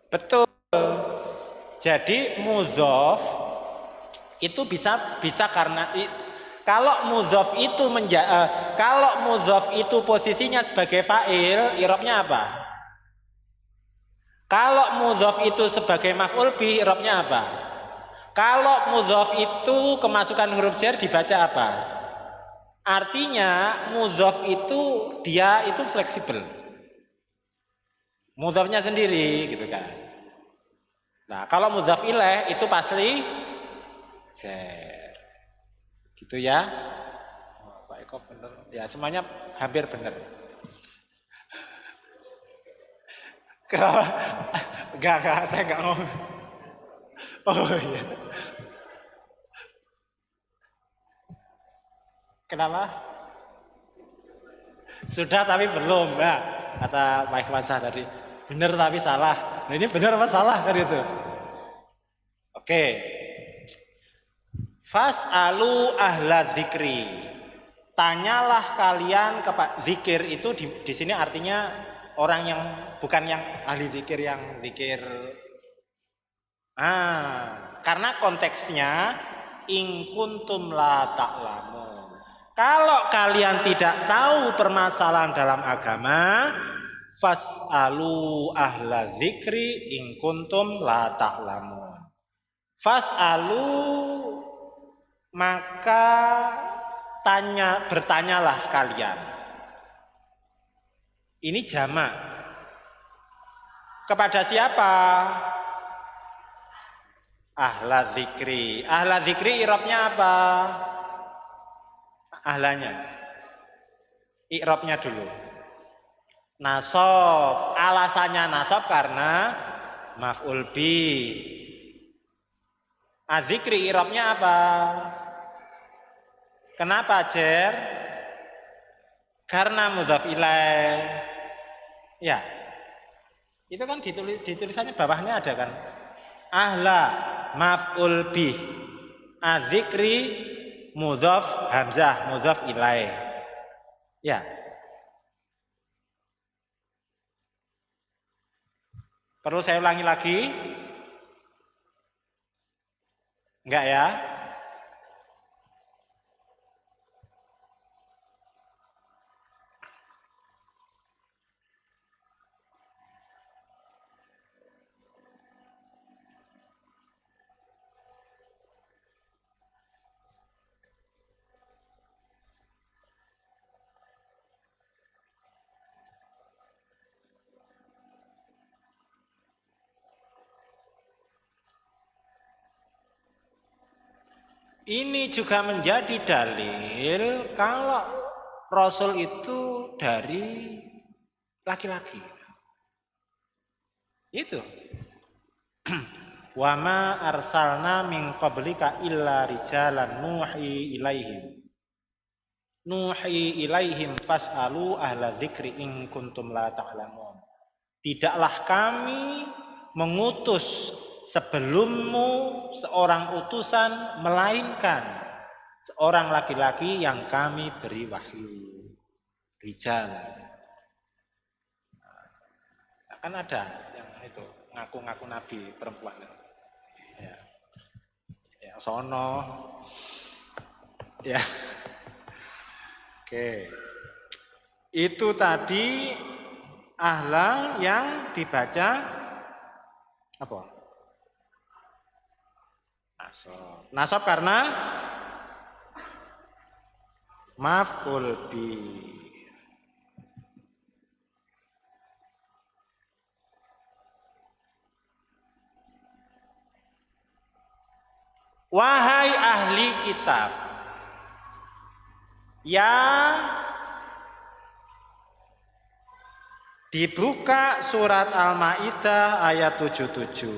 Betul. Jadi mudhof itu bisa karena kalau mudhof itu kalau mudhof itu posisinya sebagai fa'il, i'rabnya apa? Kalau mudhof itu sebagai maf'ul bih, i'rabnya apa? Kalau mudhof itu kemasukan huruf jar dibaca apa? Artinya mudhof itu dia itu fleksibel. Mudhofnya sendiri gitu kan. Nah, kalau mudhaf ilaih itu pasti jar. Gitu ya. Oh, Pak Eko bener. Ya, semuanya hampir benar. Kenapa? Enggak, saya enggak ngomong. Oh iya. Kenapa? Sudah tapi belum. Nah, kata Pak Ikhwan Shah tadi. Benar tapi salah. Nah, ini benar apa salah kan itu? Oke. Fas'alu ahla dzikri. Tanyalah kalian kepada zikir itu di sini artinya orang yang bukan yang ahli zikir yang zikir. Karena konteksnya in kuntum la ta'lamun. Kalau kalian tidak tahu permasalahan dalam agama, fas'alu ahla dzikri in kuntum la ta'lamun. Fas'alu maka bertanyalah kalian. Ini jamak. Kepada siapa? Ahla dzikri. Ahla dzikri i'rabnya apa? Ahlanya. I'rabnya dulu. Nasab. Alasannya nasab karena maf'ul bi. Adzikri i'rabnya apa? Kenapa jar? Karena mudhaf ilaih. Ya. Itu kan ditulisannya bawahnya ada kan? Ahla maf'ul bih. Adzikri mudhaf hamzah mudhaf ilaih. Ya. Perlu saya ulangi lagi? Enggak ya? Ini juga menjadi dalil kalau Rasul itu dari laki-laki. Itu. Wa ma arsalna min qablika illa rijalan nuhi ilaihim. Nuhi ilaihim fas'alu ahla dzikri in kuntum la ta'lamun. Tidaklah kami mengutus sebelummu seorang utusan melainkan seorang laki-laki yang kami beri wahyu. rijal. Kan ada yang itu ngaku-ngaku nabi perempuan. Ya. Ya, sono. Ya. Oke. Itu tadi ahla yang dibaca apa? Nasab. Nasab karena maf'ul bi. Wahai ahli kitab, ya dibuka surat Al-Maidah ayat 77.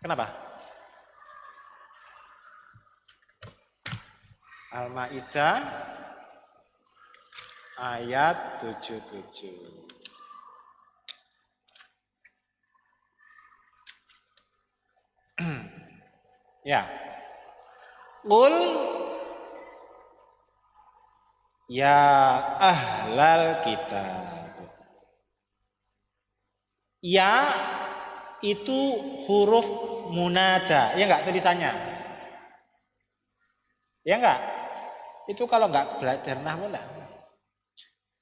Kenapa? Al-Maidah ayat 77. Ya. Qul ya ahlal kitab. Ya itu huruf munada, ya enggak tulisannya? Ya enggak? Itu kalau enggak belajar nahwu lah.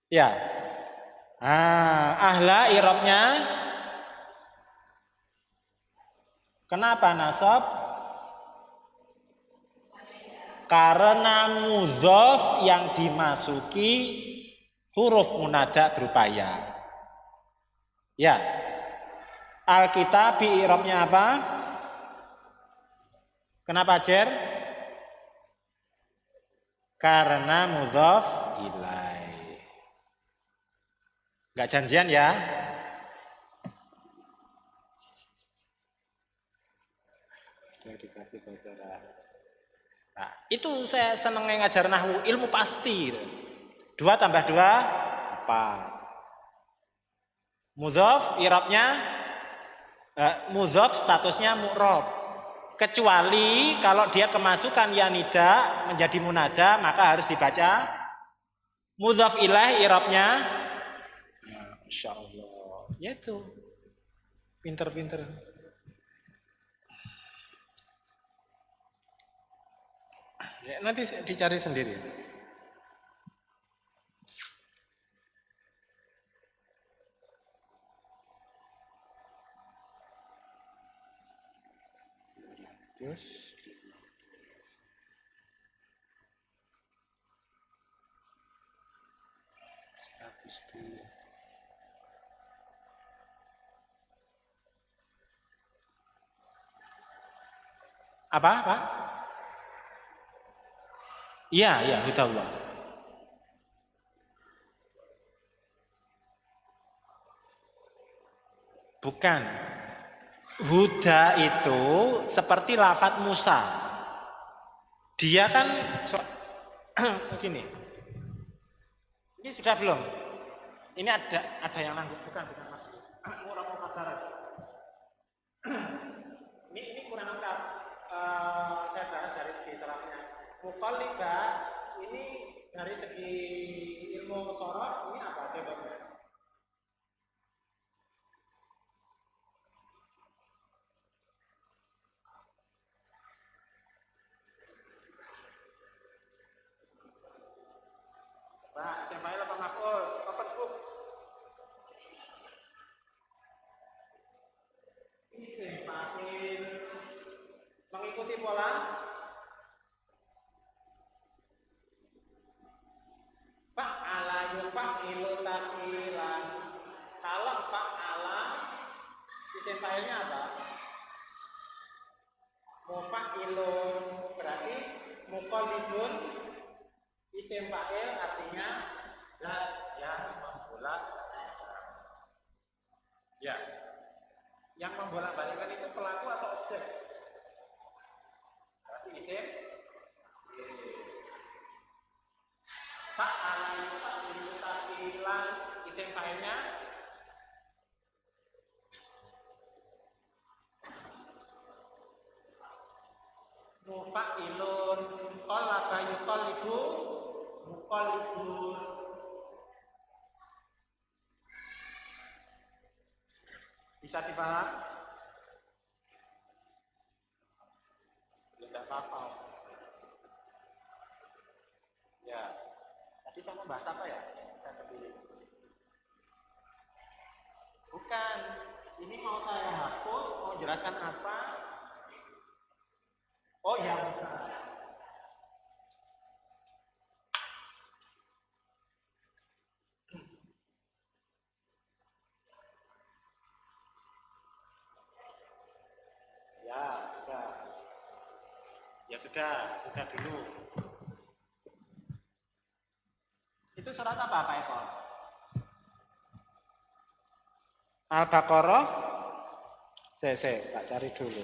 Ya. Ahla i'rabnya kenapa nasab? Karena mudhof yang dimasuki huruf munada berupa ya. Ya. Alkitab i'rabnya apa? Kenapa Jer? Karena mudhof ilai. Enggak janjian ya? Nah, itu saya seneng ngajar nahwu, ilmu pasti. 2 tambah 2 4. Mudhof i'rabnya mudhof statusnya mu'rab. Kecuali kalau dia kemasukan ya nida menjadi munada, maka harus dibaca mudhof ilaih i'rabnya. Masyaallah. Ya itu. Pinter-pinter. Ya, nanti dicari sendiri. Terus apa? Iya, iya, hudallah. Bukan. Huda itu seperti lafadz Musa. Dia kan begini. Ini sudah belum? Ini ada yang nanggung, bukan murah ini kurang lengkap. Saya bahas dari segi terapnya. Mukallibah ini dari segi ilmu sorot ini apa sebabnya? Pak, siapa apa maf'ul? Open book. Isim fa'il mengikuti pola fa'ala yufa'ilu tafilan. Kalau fa'ala isim fa'ilnya apa? Mufa'ilun, berarti muqallibun isim fa'il artinya yang membolak. Ya. Yang membolak-balikkan itu pelaku atau objek? Berarti isim fa'ala yufa'ilu tafilan, isim fa'ilnya Mufa'ilun, qallaba yuqallibu, muqallibun. Bisa dipaham? Tidak apa-apa. Ya. Tadi saya mau bahas apa ya? Saya terpilih. Bukan. Ini mau saya hapus, mau jelaskan apa? Oh ya, bukan. Ya, sudah. Ya sudah dulu. Itu surat apa Pak Eko? Al-Baqarah. Saya tak cari dulu.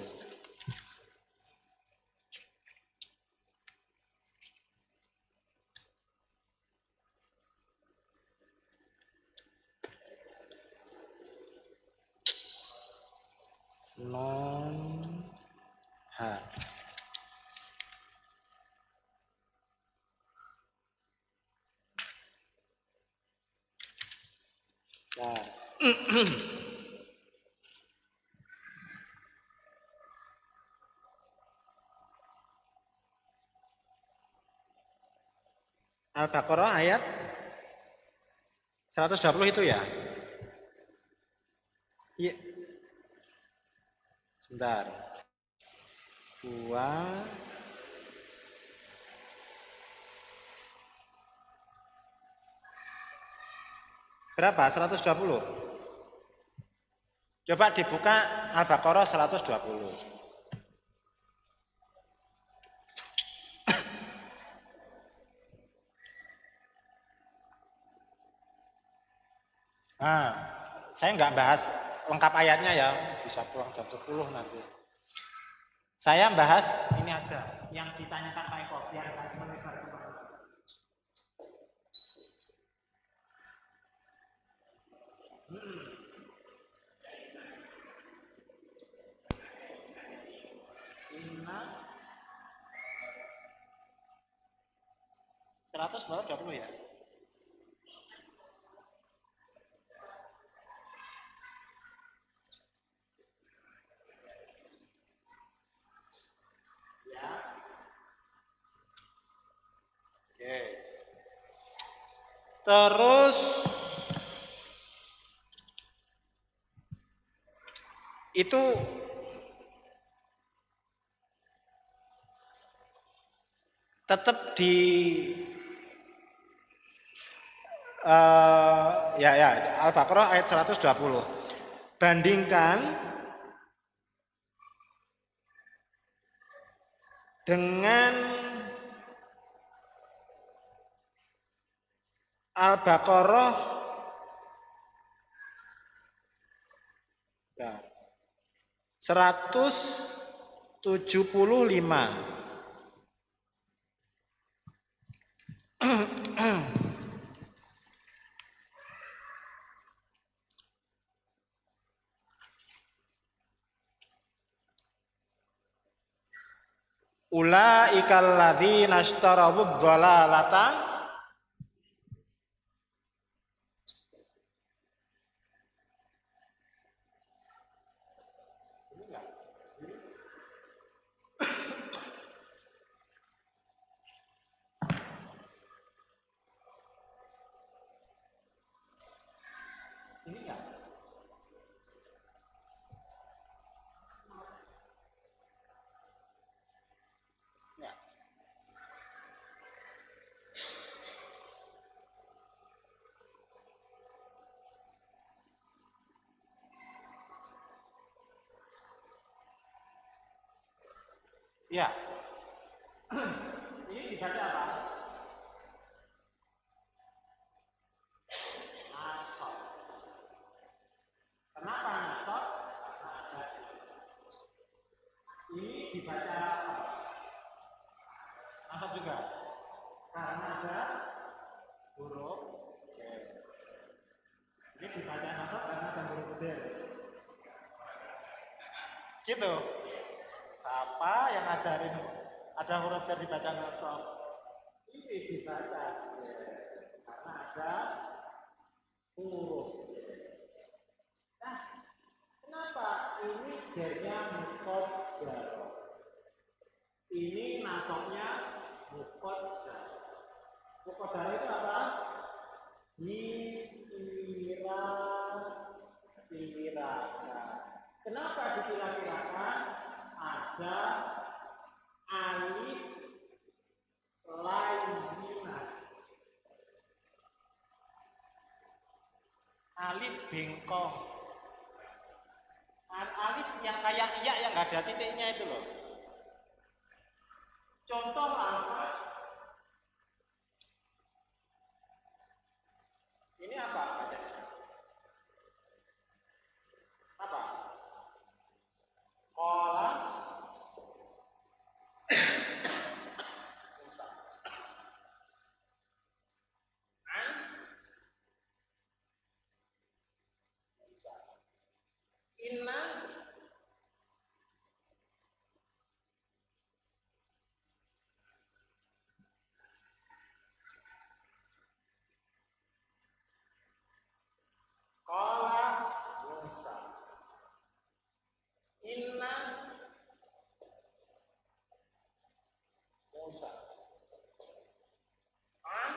Non H. Nah. Al-Baqarah ayat 120 itu ya? Iya. Sebentar. 2 berapa? 120. Coba dibuka Al-Baqarah 120. Nah, saya nggak bahas lengkap ayatnya ya, bisa pulang jam 10 nanti. Saya bahas ini aja, yang ditanyakan Pak Eko, biar melebar kemana. Inna 120 ya. Oke. Terus itu tetap di ya Al-Baqarah ayat 120. Bandingkan dengan Al-Baqarah ya, 175. Ulaikal ladzina ishtarawu dhalalata ini enggak? Ya. Ya. Ini dibaca apa? Nasab. Kenapa nasab? Ini dibaca apa? Nasab juga. Karena ada huruf ini dibaca nasab karena ada huruf del. Gitu. Apa yang ngajarin? Ada huruf jar dibaca nasab. Ini dibaca ya, karena ada huruf. Nah, kenapa ini jarnya muqaddar? Ini nasabnya muqaddar. Muqaddar itu apa? Dikira-kirakan. Kenapa dikira-kirakan? Ada alif lainnya. Alif bengkong. Alif yang kayak iya yang nggak ada titiknya itu loh. Contoh apa? Ini apa? Apa? Kolam. Inna. Kolam. Musa. Inna. Musa. An.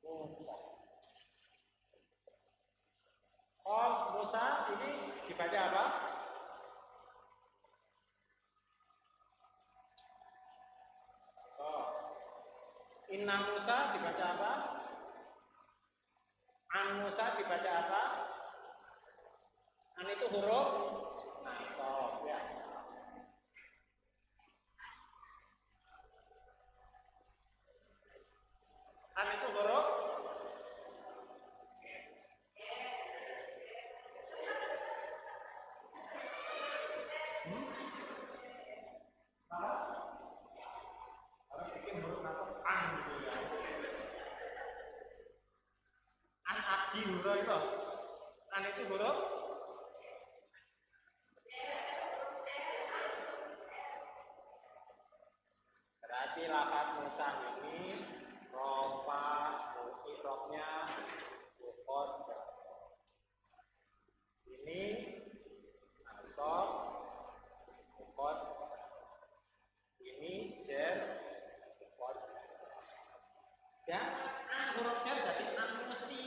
Musa. Kol Musa ini dibaca apa? Oh. Inna Musa dibaca apa? An Musa dibaca apa? An itu huruf nasab ya. An itu huruf harus bikin huruf nasab an gitu ya. An adi huruf itu. An itu huruf berarti lafaz Musa ini rofa mu'irobnya muqaddar. Ini nasab muqaddar. Ini jar muqaddar. Ya, huruf jar jadi an mesti.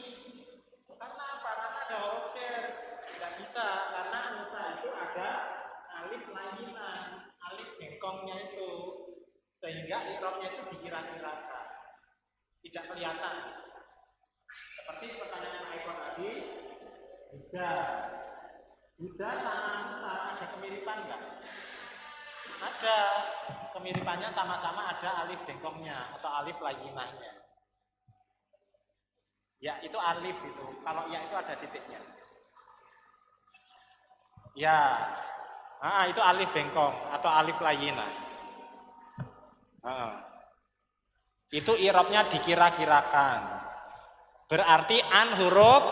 Karena apa? Karena ada huruf jar. Tidak bisa karena Musa itu ada alif layinan, alif bengkongnya itu. Sehingga i'rabnya itu dikira-kirakan. Tidak kelihatan. Seperti pertanyaan Aiko tadi, Buddha sama Musa ada kemiripan enggak? Ada. Kemiripannya sama-sama ada alif bengkongnya atau alif layinahnya. Ya, itu alif itu. Kalau ya itu ada titiknya. Ya. Itu alif bengkong atau alif layinah. Itu i'rabnya dikira-kirakan. Berarti an huruf.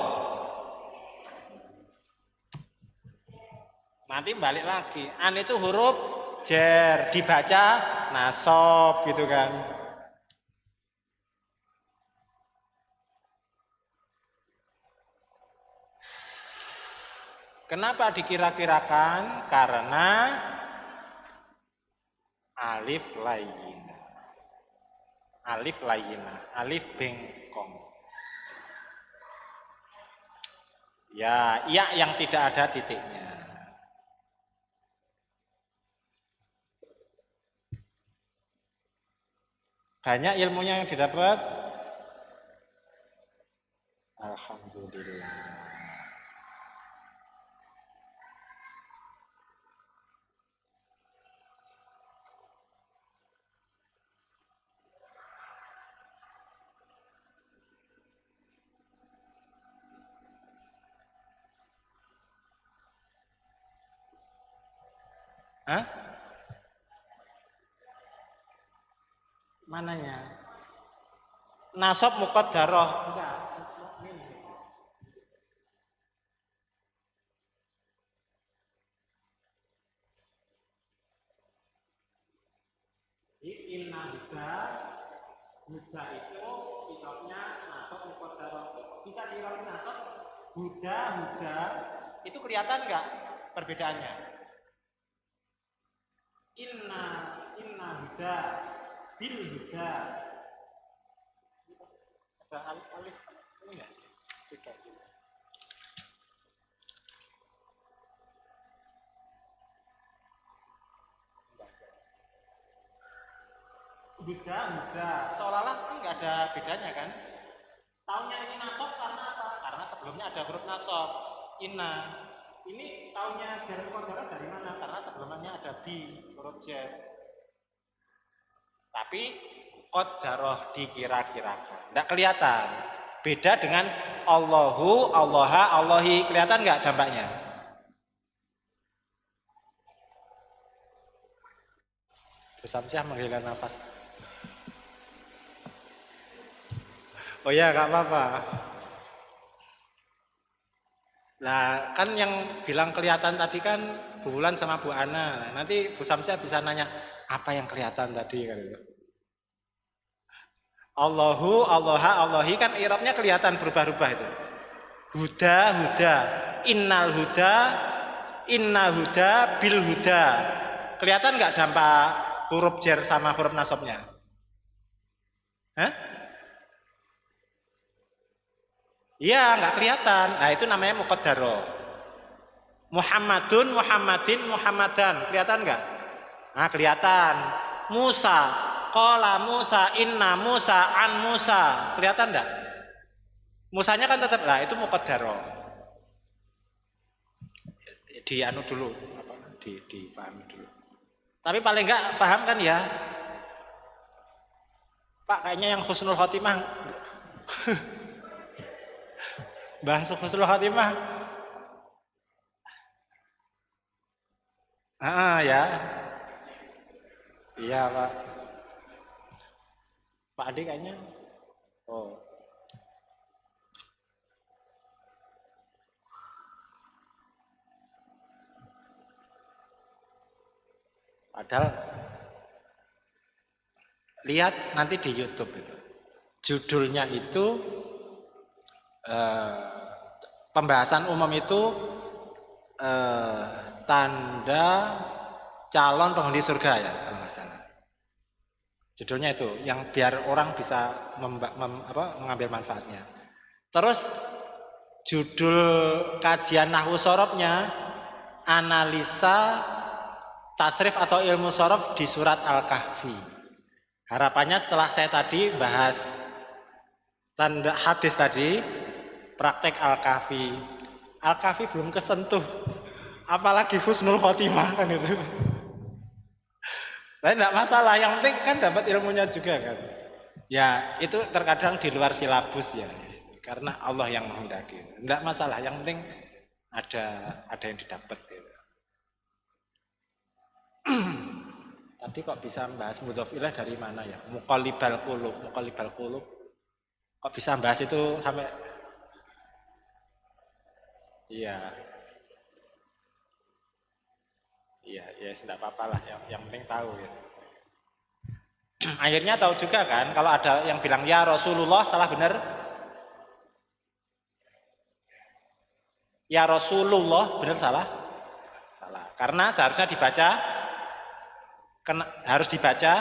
Nanti balik lagi. An itu huruf jar, dibaca nasab gitu kan. Kenapa dikira-kirakan? Karena alif layyinah. Alif layyinah, alif bengkong. Ya, iya yang tidak ada titiknya. Banyak ilmunya yang didapat. Alhamdulillah. Hah? Mananya? Nasab muqaddarah. Enggak. huda. Huda itu irobnya nasab muqaddarah. Bisa diirob nasab huda. Itu kelihatan nggak perbedaannya? Inna huda bil huda. Ada alif ini enggak? Tidak. Huda. Seolah-olah ini nggak ada bedanya kan? Tahunnya ini nasab karena apa? Karena sebelumnya ada huruf nasab. Inna. Ini tahunnya dari muqaddarah dari mana? Karena sebelumnya ada bi, huruf jar. Tapi qaddarah dikira-kirakan. Enggak kelihatan. Beda dengan Allahu, Allaha, Allahi. Kelihatan enggak dampaknya? Samsyah menghilangkan nafas. Oh ya, enggak apa-apa. Nah, kan yang bilang kelihatan tadi kan Bu Wulan sama Bu Ana. Nanti Bu Samsyah bisa nanya, apa yang kelihatan tadi kan itu. Allahu, Allaha, Allahi kan irobnya kelihatan berubah-ubah itu. Huda. Innal huda, inna huda bil huda. Kelihatan nggak dampak huruf jar sama huruf nasabnya? Hah? Iya, nggak kelihatan. Nah, itu namanya muqaddarah. Muhammadun, Muhammadin, Muhammadan. Kelihatan nggak? Nah, kelihatan. Musa, qala Musa, inna Musa, an Musa. Kelihatan nggak? Musanya kan tetap lah, itu muqaddarah. Dianu dulu, dipahami dulu. Tapi paling nggak paham kan ya? Pak, kayaknya yang husnul khotimah. Bahasa husnul khotimah. Ya. Iya, Pak. Pak Adi kayaknya. Oh. Padahal lihat nanti di YouTube itu. Judulnya itu pembahasan umum itu tanda calon penghuni surga ya kalau nggak salah. Judulnya itu yang biar orang bisa mengambil manfaatnya. Terus judul kajian nahwu sorofnya analisa tasrif atau ilmu sorof di surat Al-Kahfi. Harapannya setelah saya tadi bahas tanda hadis tadi, praktek Al-Kahfi. Al-Kahfi belum kesentuh, apalagi husnul khotimah kan itu. Nah, enggak masalah, yang penting kan dapat ilmunya juga kan. Ya, itu terkadang di luar silabus ya. Karena Allah yang menghendaki. Enggak masalah, yang penting ada yang didapat gitu. Tadi kok bisa bahas mudhof ilaih dari mana ya? Muqallibal qulub. Kok bisa bahas itu sampai? Iya, tidak apa-apa lah. Yang penting tahu ya. Akhirnya tahu juga kan, kalau ada yang bilang ya Rasulullah salah benar? Ya Rasulullah benar salah? Salah. Karena seharusnya harus dibaca.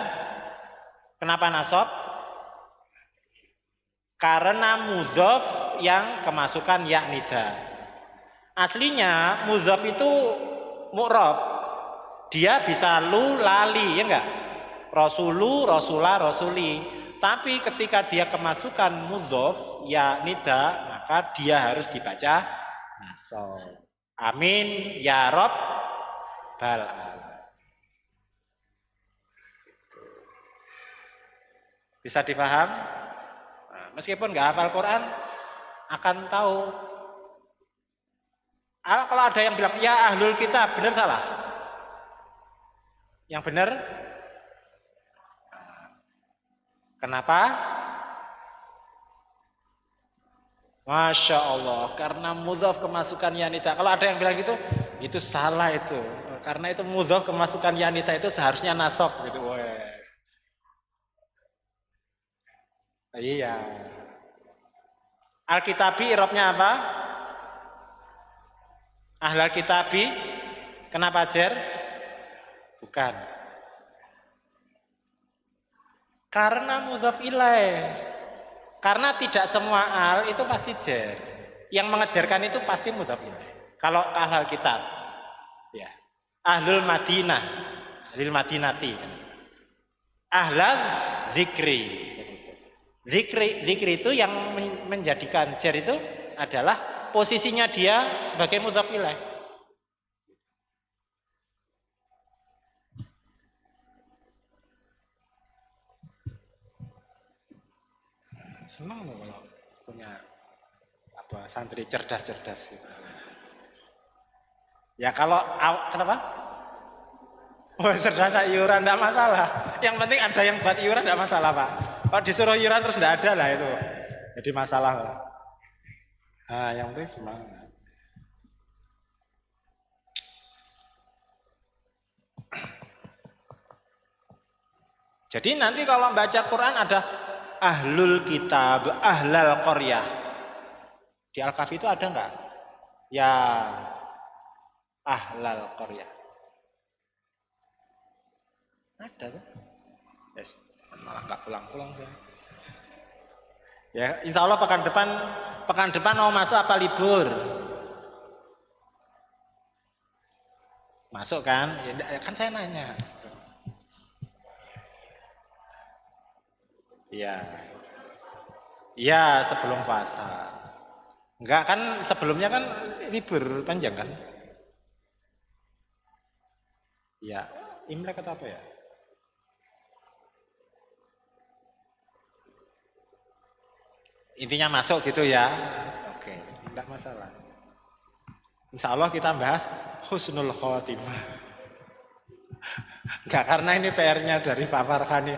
Kenapa nasab? Karena mudhof yang kemasukan ya nida. Aslinya mudhof itu mu'rab. Dia bisa lu lali, ya enggak? Rasulu, rasulah, rasuli. Tapi ketika dia kemasukan mudhof ya nida, maka dia harus dibaca nasab. Amin ya Rabbal alamin. Bisa dipaham? Nah, meskipun nggak hafal Quran, akan tahu. Kalau ada yang bilang, ya ahlul kitab, benar salah? Yang benar? Kenapa? Masya Allah, karena mudhof kemasukan yanita. Kalau ada yang bilang gitu, itu salah itu. Karena itu mudhof kemasukan yanita itu seharusnya nasab gitu. Wes. Iya. Al-kitabi i'rabnya apa? Ahlal kitabi. Kenapa jer? Bukan. Karena mudhaf ilaih. Karena tidak semua al itu pasti jer. Yang mengejarkan itu pasti mudhaf ilaih. Kalau ahlal kitab, ya. Ahlul Madinah, ahlul Madinati. Ahlal zikri. Zikri itu yang menjadikan jer itu adalah posisinya dia sebagai mudhaf ilaih. Senang loh kalau punya apa santri cerdas-cerdas gitu. Ya kalau kenapa? Oh, cerdas iuran enggak masalah. Yang penting ada yang buat iuran enggak masalah, Pak. Kalau disuruh iuran terus enggak ada lah itu. Jadi masalah lah. Nah, yang penting semangat. Jadi nanti kalau baca Quran ada ahlul kitab, ahlal qaryah. Di Al-Kahfi itu ada enggak? Ya ahlal qaryah. Ada tuh. Yes. Malah enggak pulang-pulang ya. Ya, insya Allah pekan depan mau masuk apa libur? Masuk kan? Ya, kan saya nanya. Iya. Iya, sebelum puasa. Enggak kan sebelumnya kan libur panjang kan? Iya, Imlek atau apa ya? Intinya masuk gitu ya. Oke, enggak masalah. Insya Allah kita bahas husnul khotimah. Enggak karena ini PR-nya dari Pak Farhani.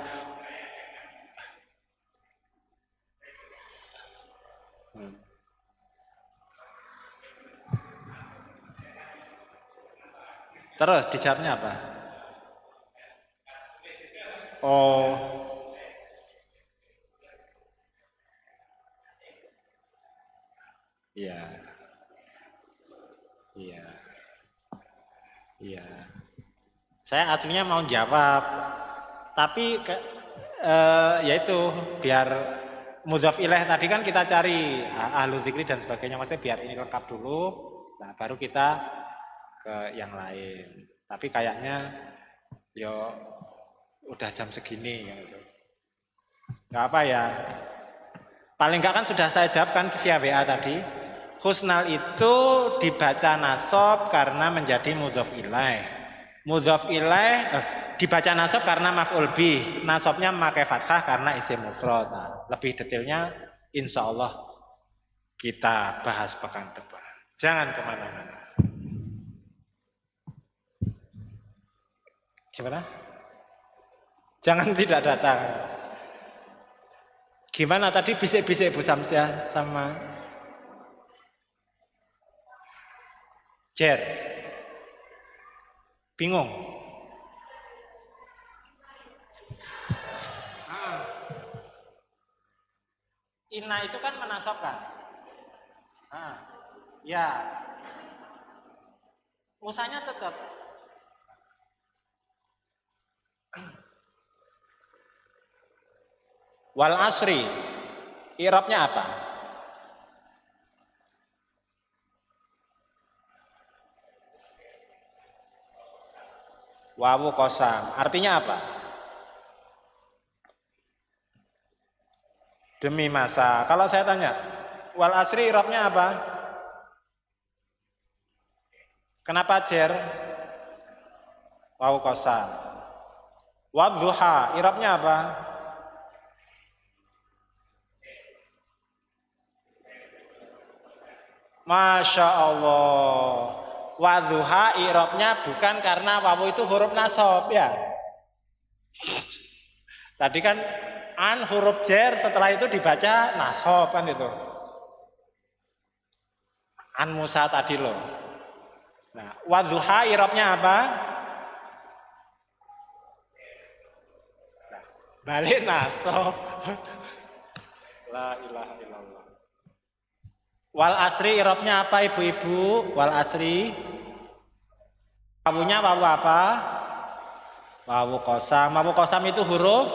Terus dijawabnya apa? Oh, iya, iya, iya. Saya aslinya mau jawab, tapi yaitu biar mudhaf ilaih tadi kan kita cari ahlu zikri dan sebagainya, maksudnya biar ini lengkap dulu, nah baru kita ke yang lain. Tapi kayaknya yo udah jam segini gitu. Nggak apa ya. Paling nggak kan sudah saya jawabkan via WA tadi. Husnal itu dibaca nasab karena menjadi mudhaf ilaih. Mudhaf ilaih dibaca nasab karena maf'ul bih. Nasabnya memakai fathah karena isim mufrad. Nah, lebih detailnya insya Allah kita bahas pekan depan. Jangan kemana-mana. Gimana? Jangan tidak datang. Gimana tadi bisik-bisik Bu Samsia sama Jer? Bingung? Inna itu kan menasabkan. Ya. Musanya tetap. Wal asri. I'rabnya apa? Wawu kosam. Artinya apa? Demi masa. Kalau saya tanya, wal asri i'rabnya apa? Kenapa jer? Wawu kosam. Wadduha, i'rabnya apa? Masya Allah. Wadduha i'rabnya bukan karena wawu itu huruf nasab ya. Tadi kan an huruf jer setelah itu dibaca nasab kan itu. An Musa tadi loh. Nah, wadduha i'rabnya apa? Balik nasab. La ilaha illallah. Wal asri irobnya apa ibu-ibu? Wal asri. Wawunya wawu apa? Wawu kosam. Wawu kosam itu huruf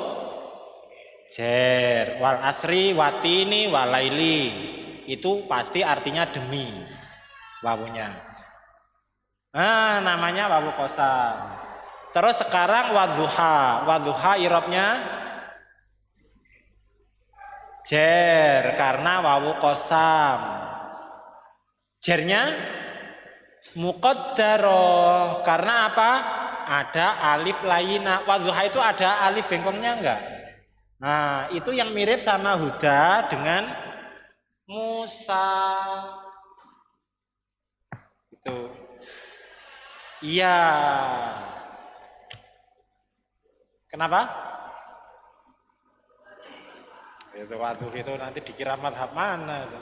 jer. Wal asri, watini, walaili. Itu pasti artinya demi. Wawunya. Nah, namanya wawu kosam. Terus sekarang wadduha. Wadduha irobnya jer karena wawu kosam. Jernya muqaddaroh karena apa? Ada alif layina. Wadduha itu ada alif bengkongnya enggak? Nah, itu yang mirip sama Huda dengan Musa. Itu. Iya. Kenapa? Itu waduh itu nanti dikira madhab mana itu.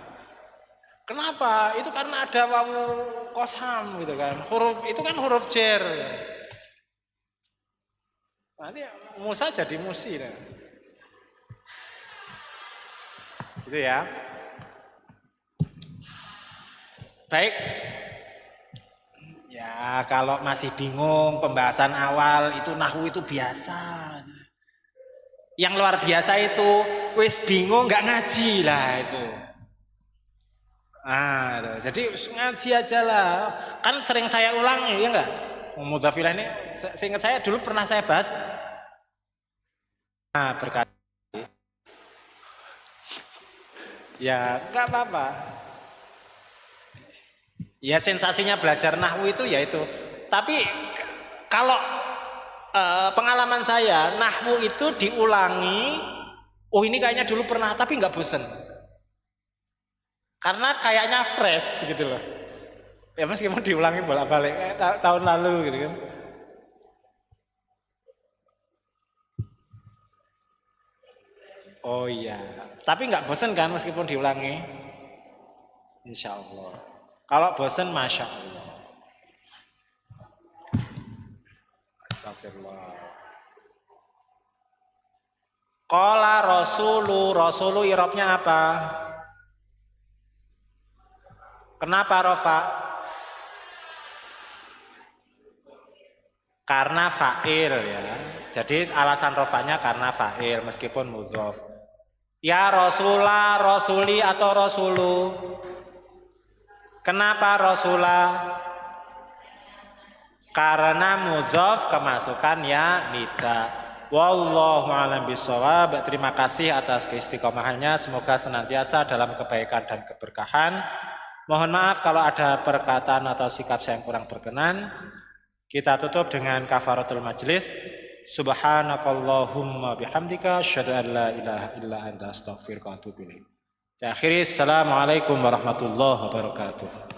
Kenapa? Itu karena ada wawu kosam gitu kan. Huruf itu kan huruf jer. Nanti Musa jadi musi. Nah. Gitu ya. Baik. Ya, kalau masih bingung pembahasan awal itu nahwu itu biasa. Yang luar biasa itu wis bingung nggak ngaji lah itu. Jadi ngaji aja lah. Kan sering saya ulangi ya enggak? Mudzafilah ini seingat saya dulu pernah saya bahas. Nah, berkali. Ya, enggak apa-apa. Ya sensasinya belajar nahwu itu ya itu. Tapi kalau pengalaman saya, nahwu itu diulangi. Oh ini kayaknya dulu pernah, tapi nggak bosen. Karena kayaknya fresh gitu loh. Ya meskipun diulangi bolak-balik kayak tahun lalu gitu kan. Oh iya, tapi nggak bosen kan meskipun diulangi. Insya Allah. Kalau bosen, masya Allah. Astagfirullah. Qala rasulu irobnya apa? Kenapa rofa? Karena fa'il ya. Jadi alasan rofanya karena fa'il meskipun mudhof. Ya Rasulah, Rasuli atau Rasulu. Kenapa Rasulah? Karena mudhof kemasukan ya nida. Wallahu a'lam bishawab. Terima kasih atas keistiqomahannya. Semoga senantiasa dalam kebaikan dan keberkahan. Mohon maaf kalau ada perkataan atau sikap saya yang kurang berkenan. Kita tutup dengan kafaratul majlis. Subhanakallahumma bihamdika asyhadu an la ilaha illa anta astaghfiruka wa atubu ilaik. Akhiri, assalamualaikum warahmatullahi wabarakatuh.